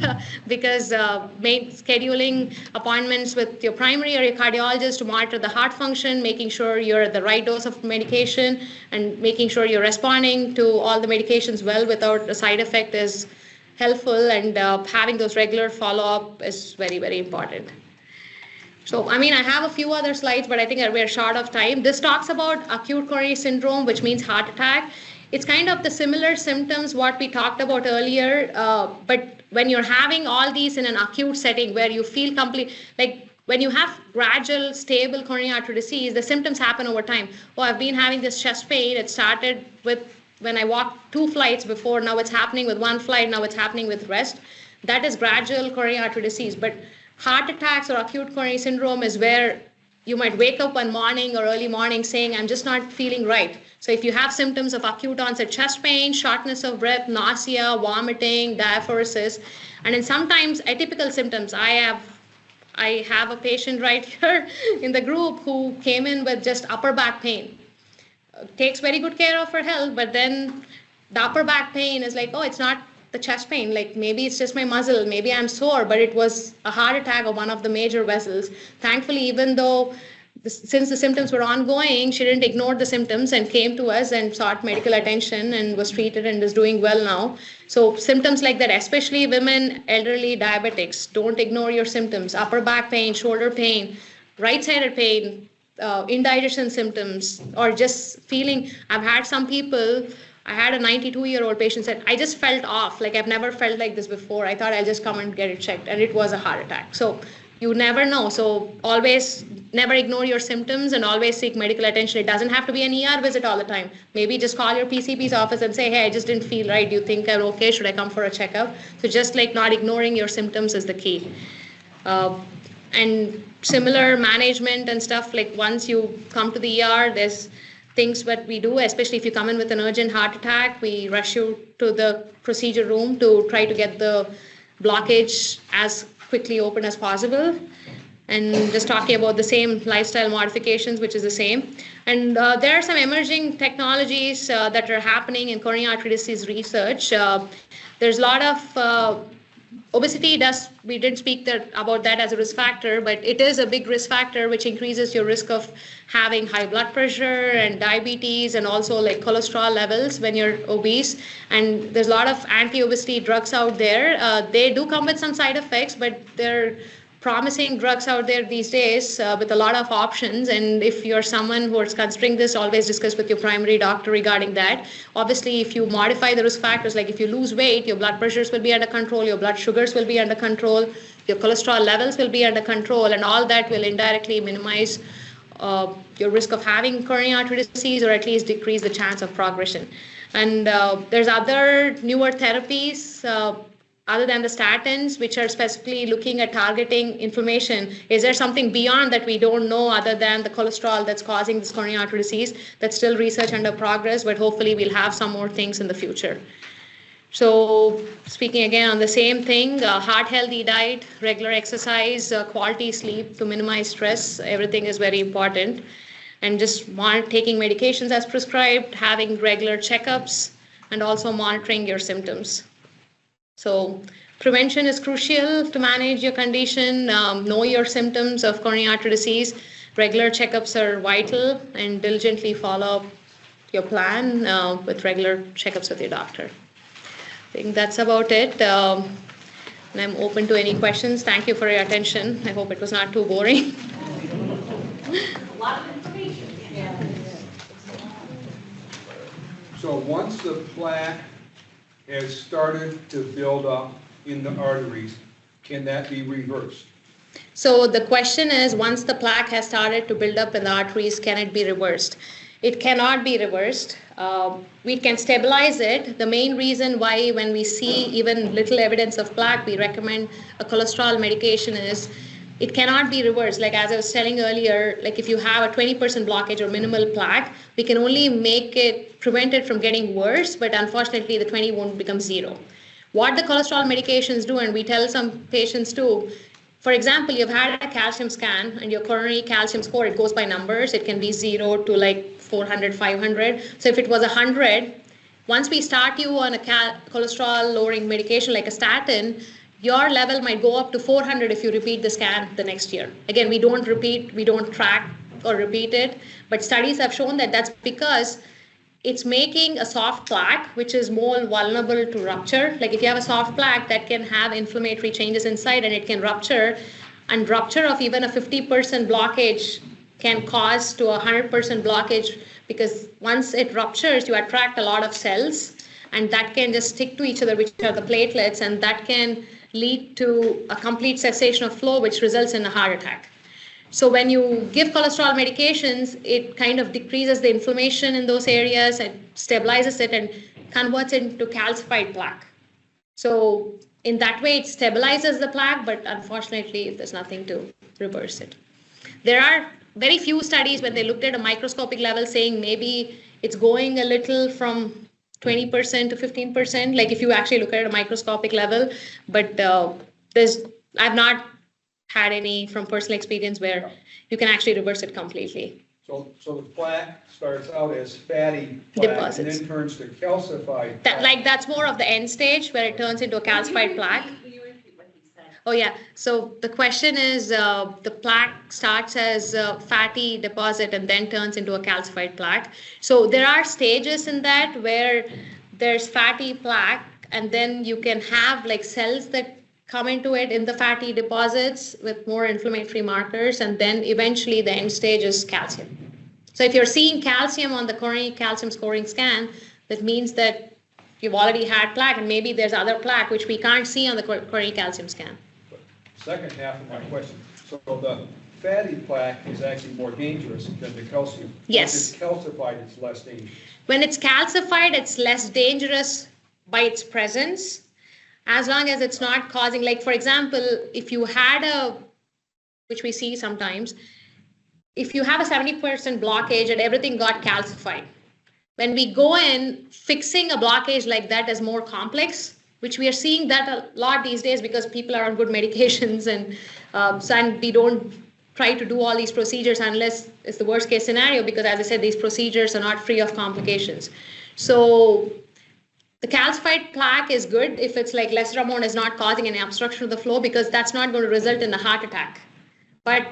because scheduling appointments with your primary or your cardiologist to monitor the heart function, making sure you're at the right dose of medication, and making sure you're responding to all the medications well without a side effect is helpful, and having those regular follow-up is very, very important. So, I mean, I have a few other slides, but I think we're short of time. This talks about acute coronary syndrome, which means heart attack. It's kind of the similar symptoms what we talked about earlier, but when you're having all these in an acute setting where you feel complete, like when you have gradual, stable coronary artery disease, the symptoms happen over time. Oh, I've been having this chest pain. It started with when I walked 2 flights before. Now it's happening with 1 flight. Now it's happening with rest. That is gradual coronary artery disease. But heart attacks or acute coronary syndrome is where you might wake up one morning or early morning saying, I'm just not feeling right. So if you have symptoms of acute onset chest pain, shortness of breath, nausea, vomiting, diaphoresis, and then sometimes atypical symptoms. I have a patient right here in the group who came in with just upper back pain. Takes very good care of her health, but then the upper back pain is like, oh, it's not the chest pain, like maybe it's just my muscle, maybe I'm sore, but it was a heart attack of one of the major vessels. Thankfully, even though since the symptoms were ongoing, she didn't ignore the symptoms and came to us and sought medical attention and was treated and is doing well now. So symptoms like that, especially women, elderly, diabetics, don't ignore your symptoms. Upper back pain, shoulder pain, right-sided pain, indigestion symptoms, or just feeling, I've had some people, I had a 92-year-old patient said, I just felt off, like I've never felt like this before. I thought I'll just come and get it checked, and it was a heart attack. So you never know. So always never ignore your symptoms and always seek medical attention. It doesn't have to be an ER visit all the time. Maybe just call your PCP's office and say, hey, I just didn't feel right. Do you think I'm okay? Should I come for a checkup? So just like not ignoring your symptoms is the key. And similar management and stuff, like once you come to the ER, there's things that we do, especially if you come in with an urgent heart attack, we rush you to the procedure room to try to get the blockage as quickly open as possible. And just talking about the same lifestyle modifications, which is the same. And there are some emerging technologies that are happening in coronary artery disease research. There's a lot of obesity we didn't speak about that as a risk factor, but it is a big risk factor which increases your risk of having high blood pressure and diabetes and also like cholesterol levels when you're obese. And there's a lot of anti-obesity drugs out there. They do come with some side effects, but they're promising drugs out there these days with a lot of options. And if you're someone who is considering this, always discuss with your primary doctor regarding that. Obviously, if you modify the risk factors, like if you lose weight, your blood pressures will be under control, your blood sugars will be under control, your cholesterol levels will be under control, and all that will indirectly minimize your risk of having coronary artery disease, or at least decrease the chance of progression. And there's other newer therapies other than the statins, which are specifically looking at targeting inflammation. Is there something beyond that we don't know other than the cholesterol that's causing this coronary artery disease? That's still research under progress, but hopefully we'll have some more things in the future. So speaking again on the same thing, heart healthy diet, regular exercise, quality sleep to minimize stress, everything is very important. And just taking medications as prescribed, having regular checkups, and also monitoring your symptoms. So prevention is crucial to manage your condition, know your symptoms of coronary artery disease. Regular checkups are vital, and diligently follow your plan with regular checkups with your doctor. I think that's about it. And I'm open to any questions. Thank you for your attention. I hope it was not too boring. A lot of information. So once the plaque has started to build up in the arteries, can that be reversed? So the question is, once the plaque has started to build up in the arteries, can it be reversed? It cannot be reversed. We can stabilize it. The main reason why when we see even little evidence of plaque, we recommend a cholesterol medication is it cannot be reversed. Like as I was telling earlier, like if you have a 20% blockage or minimal plaque, we can only prevent it from getting worse, but unfortunately the 20 won't become zero. What the cholesterol medications do, and we tell some patients too, for example, you've had a calcium scan and your coronary calcium score, it goes by numbers. It can be 0 to like 400, 500. So if it was 100, once we start you on a cholesterol lowering medication like a statin, your level might go up to 400 if you repeat the scan the next year. Again, we don't track or repeat it, but studies have shown that that's because it's making a soft plaque, which is more vulnerable to rupture. Like if you have a soft plaque, that can have inflammatory changes inside and it can rupture, and rupture of even a 50% blockage can cause to a 100% blockage, because once it ruptures, you attract a lot of cells and that can just stick to each other, which are the platelets, and that can lead to a complete cessation of flow, which results in a heart attack. So when you give cholesterol medications, it kind of decreases the inflammation in those areas and stabilizes it and converts it into calcified plaque. So in that way, it stabilizes the plaque, but unfortunately, there's nothing to reverse it. There are very few studies when they looked at a microscopic level saying maybe it's going a little from 20% to 15%, like if you actually look at a microscopic level, but I've not had any from personal experience where you can actually reverse it completely. So the plaque starts out as fatty plaque Deposits. and then turns to calcified Like that's more of the end stage where it turns into a calcified plaque. Oh yeah, so the question is the plaque starts as a fatty deposit and then turns into a calcified plaque. So there are stages in that where there's fatty plaque, and then you can have like cells that come into it in the fatty deposits with more inflammatory markers, and then eventually the end stage is calcium. So if you're seeing calcium on the coronary calcium scoring scan, that means that you've already had plaque, and maybe there's other plaque which we can't see on the coronary calcium scan. second half of my question. So the fatty plaque is actually more dangerous than the calcium. Yes. Once it's calcified, it's less dangerous. When it's calcified, it's less dangerous by its presence, as long as it's not causing, like, for example, if you had which we see sometimes, if you have a 70% blockage and everything got calcified, when we go in, fixing a blockage like that is more complex, which we are seeing that a lot these days because people are on good medications and we don't try to do all these procedures unless it's the worst case scenario, because as I said, these procedures are not free of complications. So the calcified plaque is good if it's like lesser amount is not causing any obstruction of the flow, because that's not going to result in a heart attack. But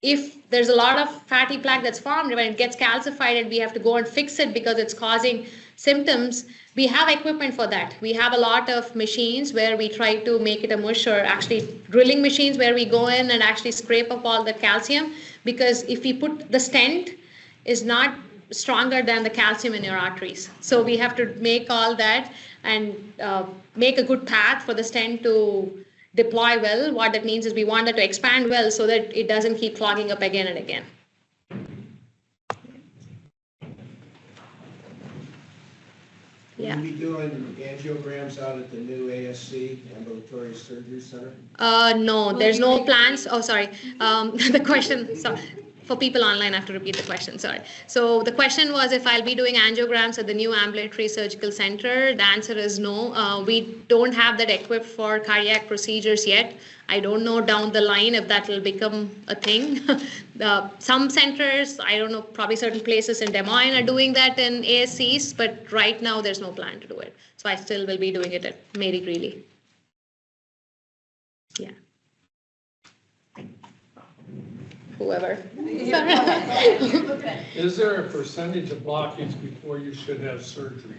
if there's a lot of fatty plaque that's formed, when it gets calcified and we have to go and fix it because it's causing symptoms, we have equipment for that. We have a lot of machines where we try to make it a mush, or actually drilling machines where we go in and actually scrape up all the calcium, because if we put the stent is not stronger than the calcium in your arteries. So we have to make all that and make a good path for the stent to deploy well. What that means is we want it to expand well so that it doesn't keep clogging up again and again. Will you be doing angiograms out at the new ASC, Ambulatory Surgery Center? No, there's no plans. Oh, sorry. The question, sorry. For people online, I have to repeat the question, sorry. So the question was if I'll be doing angiograms at the new ambulatory surgical center. The answer is no. We don't have that equipped for cardiac procedures yet. I don't know down the line if that will become a thing. Some centers, I don't know, probably certain places in Des Moines are doing that in ASCs, but right now there's no plan to do it. So I still will be doing it at Mary Greeley. Yeah. Whoever. Is there a percentage of blockage before you should have surgery?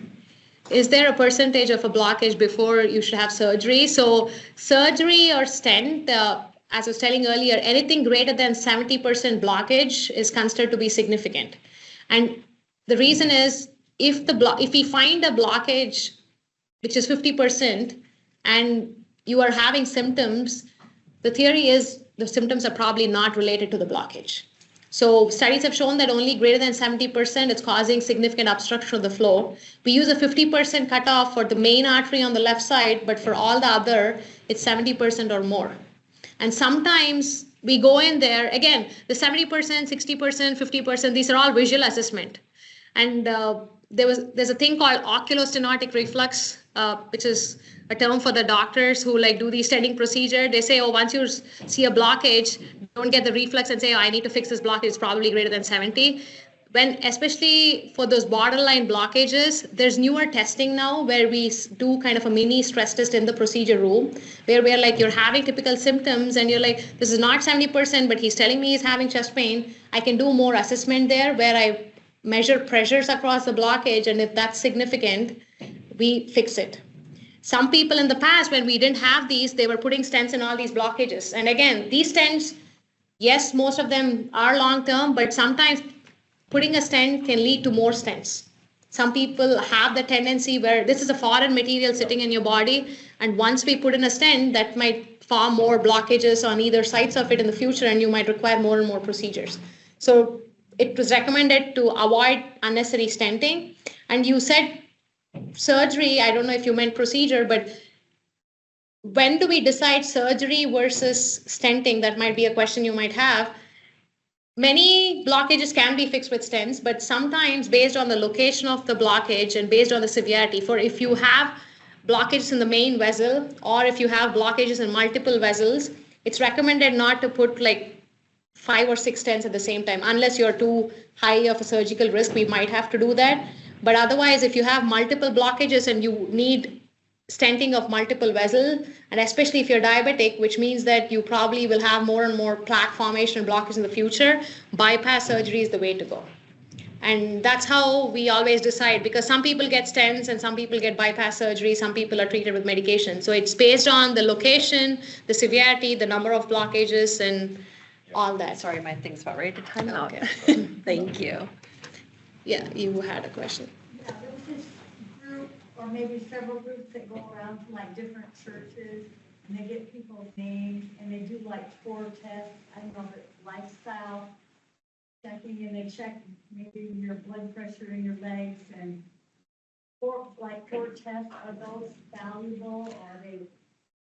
Is there a percentage of a blockage before you should have surgery? So surgery or stent, as I was telling earlier, anything greater than 70% blockage is considered to be significant. And the reason is if we find a blockage which is 50% and you are having symptoms, the theory is the symptoms are probably not related to the blockage. So studies have shown that only greater than 70% is causing significant obstruction of the flow. We use a 50% cutoff for the main artery on the left side, but for all the other, it's 70% or more. And sometimes we go in there, again, the 70%, 60%, 50%, these are all visual assessment. And there's a thing called oculostenotic reflux, which is a term for the doctors who like do the stenting procedure. They say, oh, once you see a blockage, don't get the reflex and say, oh, I need to fix this blockage. It's probably greater than 70. When, especially for those borderline blockages, there's newer testing now where we do kind of a mini stress test in the procedure room, where we're like, you're having typical symptoms and you're like, this is not 70%, but he's telling me he's having chest pain. I can do more assessment there where I measure pressures across the blockage, and if that's significant, we fix it. Some people in the past, when we didn't have these, they were putting stents in all these blockages. And again, these stents, yes, most of them are long-term, but sometimes putting a stent can lead to more stents. Some people have the tendency where this is a foreign material sitting in your body, and once we put in a stent, that might form more blockages on either sides of it in the future, and you might require more and more procedures. So it was recommended to avoid unnecessary stenting. And you said surgery, I don't know if you meant procedure, but when do we decide surgery versus stenting? That might be a question you might have. Many blockages can be fixed with stents, but sometimes based on the location of the blockage and based on the severity, for if you have blockages in the main vessel or if you have blockages in multiple vessels, it's recommended not to put like 5 or 6 stents at the same time. Unless you're too high of a surgical risk, we might have to do that. But otherwise, if you have multiple blockages and you need stenting of multiple vessels, and especially if you're diabetic, which means that you probably will have more and more plaque formation and blockage in the future, bypass surgery is the way to go. And that's how we always decide, because some people get stents and some people get bypass surgery, some people are treated with medication. So it's based on the location, the severity, the number of blockages, and all that. Sorry, my thing's about ready to time out. Okay. Thank you. Yeah, you had a question. Yeah, there was this group, or maybe several groups that go around to like different churches and they get people's names, and they do like 4 tests. I don't know if it's lifestyle checking, and they check maybe your blood pressure in your legs, and 4 tests, are those valuable, or are they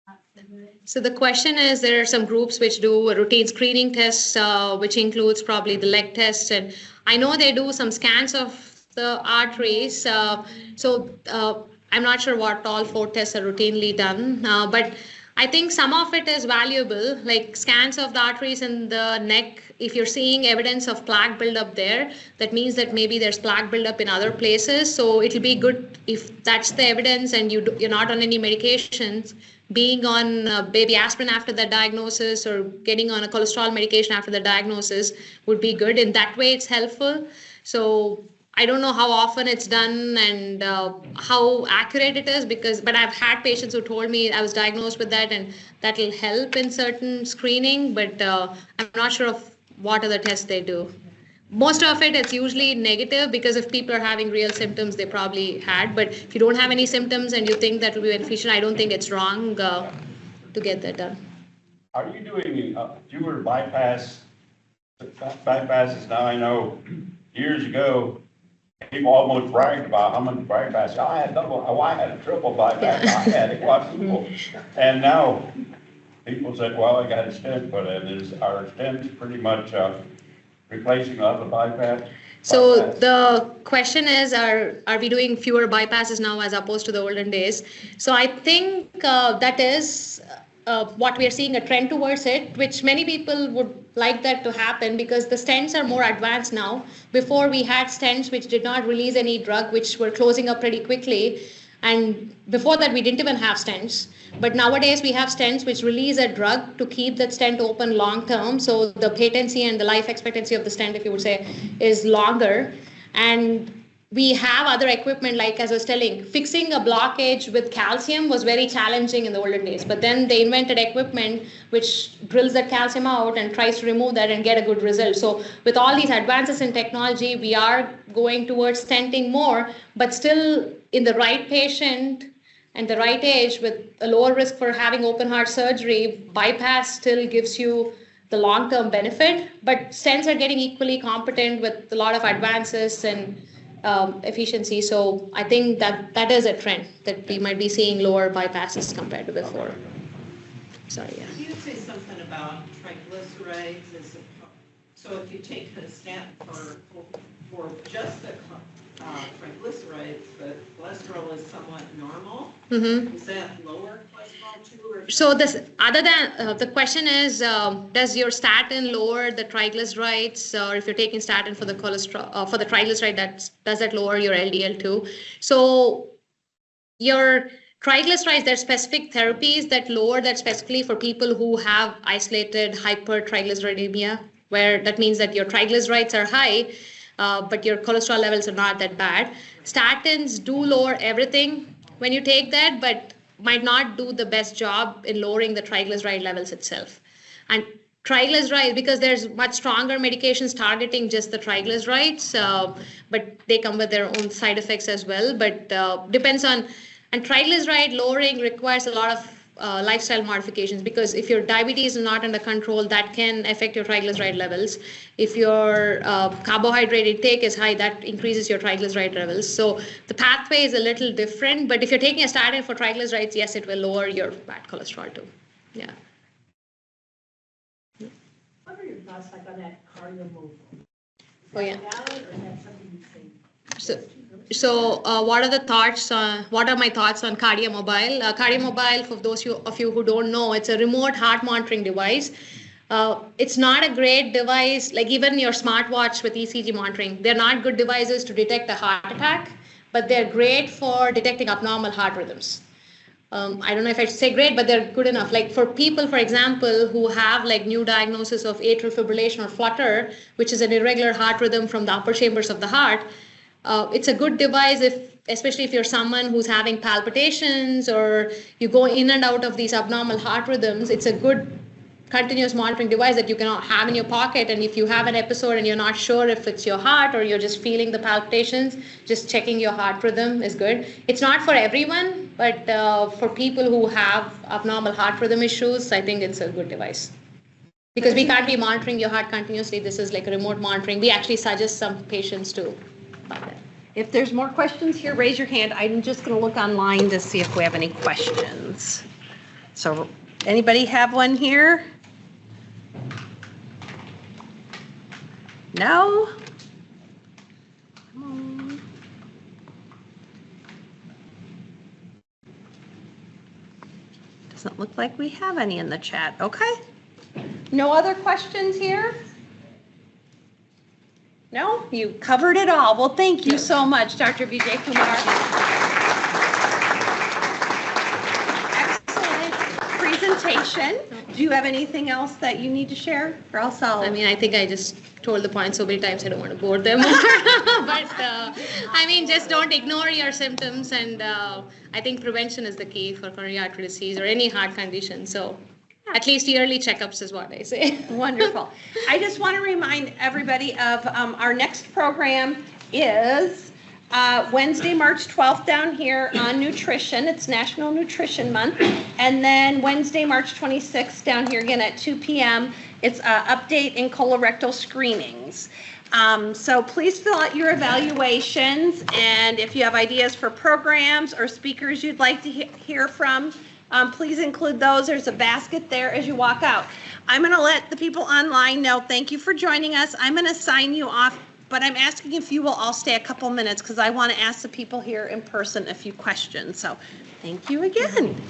not so good? So the question is, there are some groups which do routine screening tests, which includes probably the leg tests, and I know they do some scans of the arteries. I'm not sure what all 4 tests are routinely done, but I think some of it is valuable, like scans of the arteries in the neck. If you're seeing evidence of plaque buildup there, that means that maybe there's plaque buildup in other places. So it'll be good if that's the evidence and you're not on any medications. Being on baby aspirin after the diagnosis or getting on a cholesterol medication after the diagnosis would be good. In that way, it's helpful. So I don't know how often it's done and how accurate it is, but I've had patients who told me I was diagnosed with that and that will help in certain screening, but I'm not sure of what other tests they do. Most of it's usually negative because if people are having real symptoms, they probably had, but if you don't have any symptoms and you think that will be beneficial, I don't think it's wrong to get that done. Are you doing fewer bypasses now? I know years ago, people almost bragged about how much bypass. I had I had a triple bypass. I had a quadruple. And now people said, well, I got a stent put in. Is our stents pretty much replacing all the bypass? So the question is, are we doing fewer bypasses now as opposed to the olden days? So I think that is what we are seeing a trend towards it, which many people would like that to happen because the stents are more advanced now. Before we had stents which did not release any drug, which were closing up pretty quickly. And before that, we didn't even have stents. But nowadays, we have stents which release a drug to keep that stent open long term. So the patency and the life expectancy of the stent, if you would say, is longer. And we have other equipment, like as I was telling, fixing a blockage with calcium was very challenging in the olden days. But then they invented equipment which drills that calcium out and tries to remove that and get a good result. So with all these advances in technology, we are going towards stenting more, but still in the right patient and the right age with a lower risk for having open heart surgery, bypass still gives you the long-term benefit. But stents are getting equally competent with a lot of advances and efficiency. So I think that is a trend that we might be seeing lower bypasses compared to before. Sorry, yeah. You say something about triglycerides. So if you take a stent for just the triglycerides, the cholesterol is somewhat normal. Mm-hmm. Is that lower cholesterol too? Or so this, other than the question is, does your statin lower the triglycerides, or if you're taking statin for the cholesterol, for the triglyceride, does that lower your LDL too? So your triglycerides, there are specific therapies that lower that specifically for people who have isolated hypertriglyceridemia, where that means that your triglycerides are high, but your cholesterol levels are not that bad. Statins do lower everything when you take that, but might not do the best job in lowering the triglyceride levels itself. And triglycerides, because there's much stronger medications targeting just the triglycerides, but they come with their own side effects as well. But depends on, and triglyceride lowering requires a lot of lifestyle modifications, because if your diabetes is not under control, that can affect your triglyceride levels. If your carbohydrate intake is high, that increases your triglyceride levels. So the pathway is a little different, but if you're taking a statin for triglycerides, yes, it will lower your bad cholesterol too. Yeah. What are your thoughts like on that cardio movement? Oh, yeah. Valid, or is that something you say? So what are the thoughts? What are my thoughts on KardioMobile? KardioMobile, for those of you who don't know, it's a remote heart monitoring device. It's not a great device, like even your smartwatch with ECG monitoring. They're not good devices to detect a heart attack, but they're great for detecting abnormal heart rhythms. I don't know if I should say great, but they're good enough. Like for people, for example, who have like new diagnosis of atrial fibrillation or flutter, which is an irregular heart rhythm from the upper chambers of the heart, it's a good device especially if you're someone who's having palpitations or you go in and out of these abnormal heart rhythms. It's a good continuous monitoring device that you can have in your pocket, and if you have an episode and you're not sure if it's your heart or you're just feeling the palpitations, just checking your heart rhythm is good. It's not for everyone, but for people who have abnormal heart rhythm issues, I think it's a good device. Because we can't be monitoring your heart continuously. This is like a remote monitoring. We actually suggest some patients to buy that. If there's more questions here, raise your hand. I'm just going to look online to see if we have any questions. So anybody have one here? No? Come on. Doesn't look like we have any in the chat. Okay. No other questions here? No? You covered it all. Well, thank you so much, Dr. Vijay Kumar. Excellent presentation. Do you have anything else that you need to share? Or else I mean, I think I just told the point so many times, I don't want to bore them more. But I mean, just don't ignore your symptoms. And I think prevention is the key for coronary artery disease or any heart condition. So at least yearly checkups is what I say. Wonderful. I just want to remind everybody of our next program is Wednesday, March 12th down here on nutrition. It's National Nutrition Month. And then Wednesday, March 26th down here again at 2 p.m. It's update in colorectal screenings. So please fill out your evaluations. And if you have ideas for programs or speakers you'd like to hear from, please include those. There's a basket there as you walk out. I'm going to let the people online know. Thank you for joining us. I'm going to sign you off, but I'm asking if you will all stay a couple minutes because I want to ask the people here in person a few questions. So thank you again.